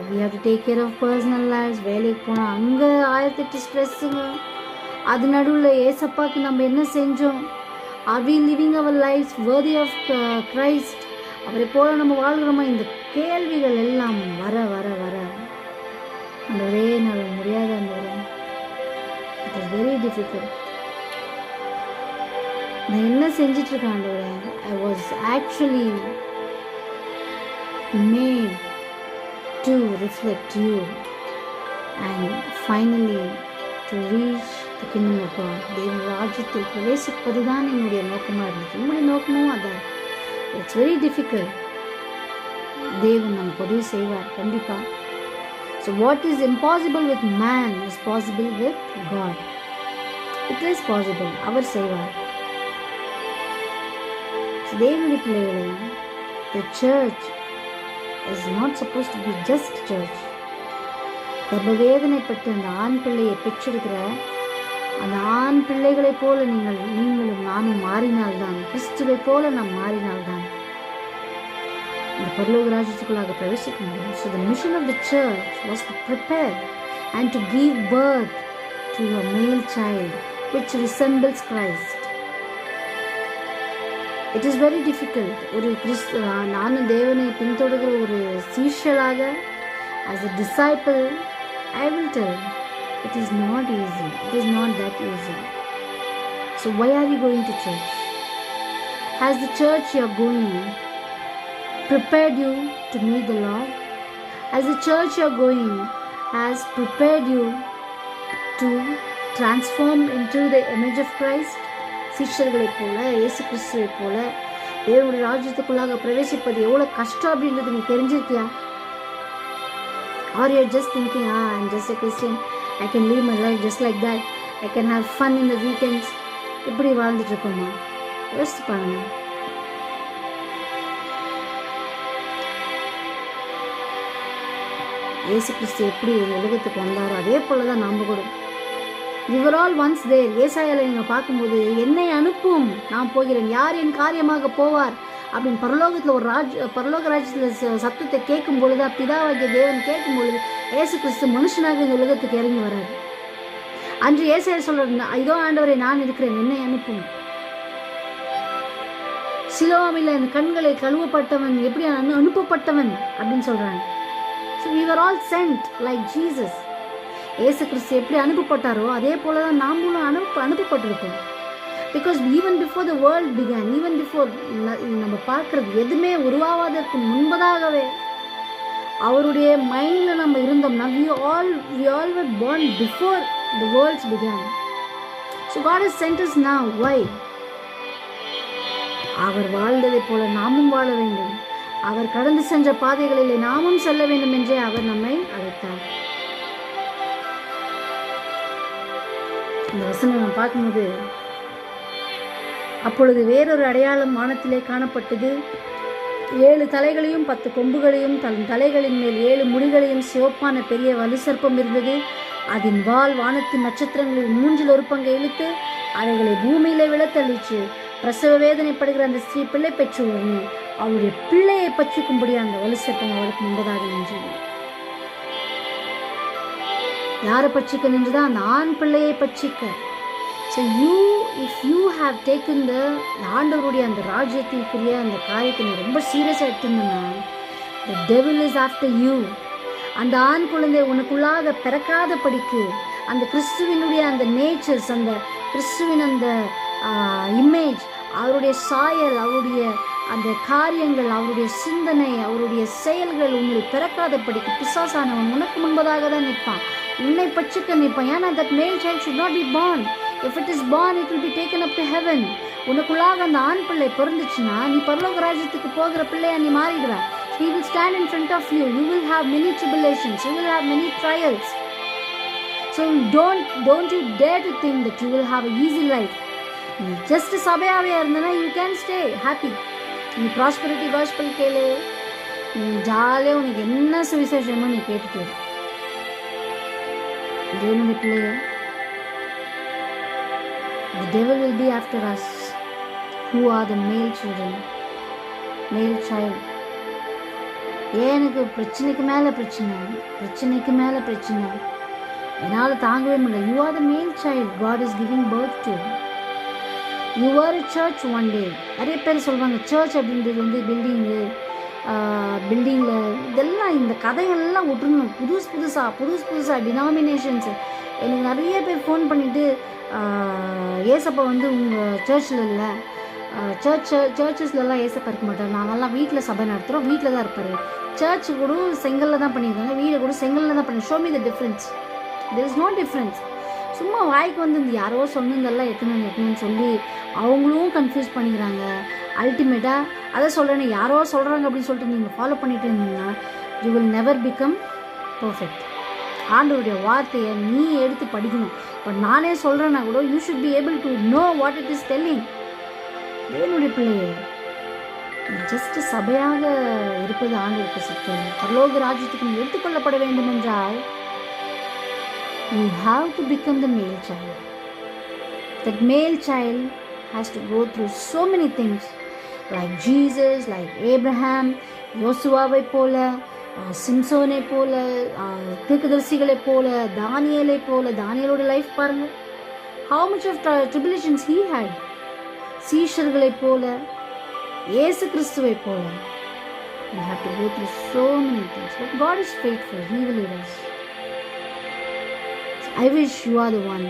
we have to take care of personal lives. வேலைக்கு போனால் அங்கே 1008 ஸ்ட்ரெஸ்ஸுங்க. அது நடுவில் ஏசப்பாக்கு நம்ம என்ன செஞ்சோம்? Are we living our lives worthy of Christ? அவரை போல நம்ம வாழ்கிறோமா? இந்த கேள்விகள் எல்லாம் வர வர வர அந்த ஒரே நாள் முடியாத அந்த இட் இஸ் வெரி டிஃபிகல்ட். நான் என்ன செஞ்சிட்ருக்கேன் ஆண்டவரே? I was actually made to reflect you and finally to reach the kingdom of God. தேவ ராஜ்யத்தில் பிரவேசிப்பது தான் என்னுடைய நோக்கமாக இருந்துச்சு. என்னுடைய நோக்கமும் அதான். It's very difficult. தேவன் நமக்கு உதவி செய்வார் கண்டிப்பாக. So what is impossible with man is possible with God. It is possible. அவர் செய்வார். தேவனுடைய பிள்ளைகளே, the church is not supposed to be just church. கர்ப்பவேதனைப்பட்டு அந்த ஆண் பிள்ளையை பெற்றெடுக்கிற அந்த ஆண் பிள்ளைகளைப் போல நீங்களும் நானும் மாறினால்தான், கிறிஸ்துவை போல நாம் மாறினால்தான் இந்த பரலோக ராஜ்யத்துக்குள்ளாக பிரவேசிக்க முடியும். So the mission of the church was to prepare and to give birth to a male child which resembles Christ. It is very difficult. ஒரு நானும் தேவனை பின்தொடர்கிற ஒரு சீஷராக, as a disciple, I will tell, it is not easy. It is not that easy. So why are you going to church? Has the church you are going prepared you to meet the Lord? Has the church you are going has prepared you to transform into the image of Christ? சீஷர்களைப் போல, இயேசு கிறிஸ்துவைப் போல தேவனுடைய ராஜ்யத்துக்குள்ளாக பிரவேசிப்பது எவ்வளோ கஷ்டம் அப்படின்றது நீ தெரிஞ்சிருக்கியா? Or you're just thinking, I'm just a Christian, I can live my life just like that, I can have fun in the weekends. இப்படி வாழ்ந்துட்டு இருக்கோமா? யோசிச்சு பாருங்க. இயேசு கிறிஸ்து எப்படி இந்த உலகத்துக்கு வந்தாரோ அதே போல தான் நாம் கூட. We were all once there. ஏசாயால நீங்கள் பார்க்கும்போது, என்னை அனுப்பும், நான் போகிறேன், யார் என் காரியமாக போவார் அப்படின்னு பரலோகத்தில் ஒரு பரலோக ராஜ்யத்தில் சத்தத்தை கேட்கும் பொழுது, பிதாவாகிய தேவன் கேட்கும் பொழுது இயேசு கிறிஸ்து மனுஷனாக இந்த உலகத்துக்கு இறங்கி வராரு. அன்று ஏசாயா சொல்ற, இதோ ஆண்டவரை நான் இருக்கிறேன், என்னை அனுப்பும். சிலோவாமில் அந்த கண்களை கழுவப்பட்டவன் எப்படி அனுப்பப்பட்டவன் அப்படின்னு சொல்றாங்க. So we were all sent like Jesus. இயேசு கிறிஸ்து எப்படி அனுப்பப்பட்டாரோ அதே போல தான் நாமளும் அனுப்பப்பட்டிருக்கோம். Because even before the world began, even before நம்ம பார்க்குறது எதுவுமே உருவாவதற்கு முன்பதாகவே அவருடைய மைண்டில் நம்ம இருந்தோம்னா we all were born before the worlds began. So God has sent us now. Why? அவர் வாழ்ந்ததை போல நாமும் வாழ வேண்டும், அவர் கடந்து சென்ற பாதைகளிலே நாமும் செல்ல வேண்டும் என்றே அவர் நம்மை அழைத்தார். இந்த வசனம் நம்ம பார்க்கும்போது, அப்பொழுது வேறொரு அடையாளம் வானத்திலே காணப்பட்டது. 7 தலைகளையும் 10 கொம்புகளையும் தன் தலைகளின் மேல் 7 முடிகளையும் சிவப்பான பெரிய வலுசர்ப்பம் இருந்தது. அதன் வால் வானத்தின் நட்சத்திரங்களில் 1/3 பங்கை இழுத்து அவைகளை பூமியிலே விழத்தள்ளிச்சு. பிரசவ வேதனைப்படுகிற அந்த ஸ்திரீ பிள்ளை பெற்று உடனே அவளுடைய பிள்ளையை பற்றிக்கும்படி அந்த வலுசர்ப்பம் அவளுக்கு முன்பதாக நின்றது. யாரை பற்றிக்க நின்றுதான்? அந்த ஆண் பிள்ளையை பற்றிக்க. So if you have taken the ஆண்டவருடைய அந்த ராஜ்யத்திற்குரிய அந்த காரியத்தை நீ ரொம்ப சீரியஸாக எடுத்துருந்தோன்னா, the devil is after you. அந்த ஆண் குழந்தை உனக்குள்ளாக பிறக்காத படிக்கு அந்த கிறிஸ்துவினுடைய அந்த நேச்சர்ஸ், அந்த கிறிஸ்துவின் அந்த இமேஜ், அவருடைய சாயல், அவருடைய அந்த காரியங்கள், அவருடைய சிந்தனை, அவருடைய செயல்கள் உன்னில் பிறக்காத படிக்கு பிசாசானவன் உனக்கு முன்பதாக தான் நிற்பான், உன்னை பற்றிக்க நிற்பான். ஏன்னா that male child should not be born. If it is born, it will be taken up to heaven. உனக்குள்ளாக அந்த ஆண் பிள்ளை பிறந்துச்சுன்னா நீ பரலோக ராஜ்யத்துக்கு போகிற பிள்ளையா நீ மாறிடுற. He will stand in front of you. You will have many tribulations. You will have many trials. So don't you dare to think that you will have an easy life. நீ ஜஸ்ட் சபையாவே இருந்தனா you can stay happy. நீ prosperity gospel கேளு, நீ ஜாலியாக உனக்கு என்ன சுவிசேஷமோ நீ கேட்டுக்கே. தேவனுடைய பிள்ளைய, the devil will be after us who are the male children, male child. எனக்கு பிரச்சனைக்கு மேலே பிரச்சனை, பிரச்சனைக்கு மேலே பிரச்சனை, என்னால் தாங்கவே முடியல. You are the male child God is giving birth to. You are a church one day. நிறைய பேர் சொல்லுவாங்க சர்ச் அப்படின்றது வந்து பில்டிங்கில் இதெல்லாம் இந்த கதைகள்லாம் விட்டுருணும். புதுசாக டினாமினேஷன்ஸு. எனக்கு நிறைய பேர் ஃபோன் பண்ணிவிட்டு, ஏசப்பா வந்து உங்கள் சர்ச்சில் இல்லை, சர்ச்சஸ்லலாம் ஏசப்பா இருக்க மாட்டார், நாங்கள்லாம் வீட்டில் சபை நடத்துகிறோம், வீட்டில் தான் இருப்பார். சர்ச்சு கூட செங்கலில் தான் பண்ணியிருக்காங்க, வீடு கூட செங்கலில் தான் பண்ணி. Show me the difference. There is no difference. சும்மா வாய்க்கு வந்து இந்த யாரோ சொன்னதெல்லாம் எத்தனை சொல்லி அவங்களும் கன்ஃபியூஸ் பண்ணிக்கிறாங்க. அல்டிமேட்டாக அதை சொல்கிறேன்னு யாரோ சொல்கிறாங்க அப்படின்னு சொல்லிட்டு நீங்கள் ஃபாலோ பண்ணிட்டு இருந்தீங்கன்னா you will never become perfect. ஆண்டவருடைய வார்த்தையை நீ எடுத்து படிக்கணும். இப்போ நானே சொல்கிறேன்னா கூட you should be able to know what it is telling. தேவனுடைய பிள்ளையே, ஜஸ்ட் சபையாக இருப்பது ஆண்டவருக்கு சித்தம். பரலோக ராஜ்யத்துக்கு எடுத்துக்கொள்ளப்பட வேண்டும் என்றால் you have to become the male child. That male child has to go through so many things, like Jesus, like Abraham, யோசுவாவை போல, சிம்சோனை போல, தீர்க்கதரிசிகளை போல, தானியேலை போல. தானியேலோட லைஃப் பாருங்க, how much of tribulations he had. சீஷர்களை போல இயேசு கிறிஸ்துவை போல we have to go through so many things, but God is faithful. He will lead us. I wish you are the one.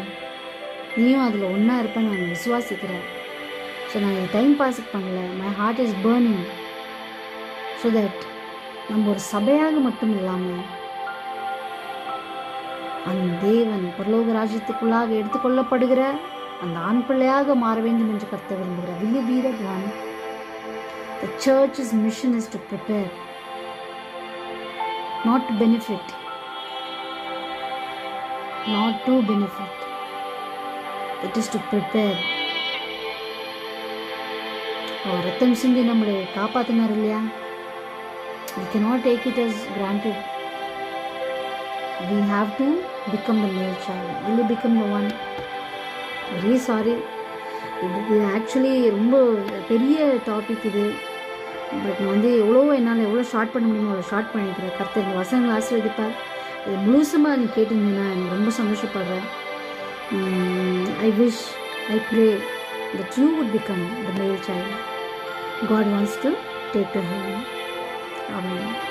நீயும் அதில் ஒன்றா இருப்பேன்னு நான் விசுவாசிக்கிறேன். ஸோ நான் இது டைம் பாஸுக்கு பண்ணல. My heart is burning. So that நம்ம ஒரு சபையாக மட்டும் இல்லாமல் அந்த தேவன் பரலோக ராஜ்யத்துக்குள்ளாக எடுத்துக்கொள்ளப்படுகிற அந்த ஆண் பிள்ளையாக மாற வேண்டும் என்று கர்த்தர் விரும்புகிறார். Will you be that one? The church's mission is to prepare, not to benefit, not to benefit. It is to prepare. அவர் ரத்தம் சிந்தி நம்மளை காப்பாற்றினார் இல்லையா? We cannot take it as granted. We have to become the male child. Will you become the one? Very sorry. இது actually ரொம்ப பெரிய topic இது. But நான் எவ்வளோ ஷார்ட் பண்ண முடியுமோ அவ்வளோ ஷார்ட் பண்ணிக்கிறேன். கர்த்தர் இந்த வசனங்களை ஆசீர்வதிப்பார். இது முழுசுமாக நீ கேட்டிங்கன்னா எனக்கு ரொம்ப சந்தோஷப்படுறேன். I wish, I pray that you would become the male child God wants to take to heaven. Amen.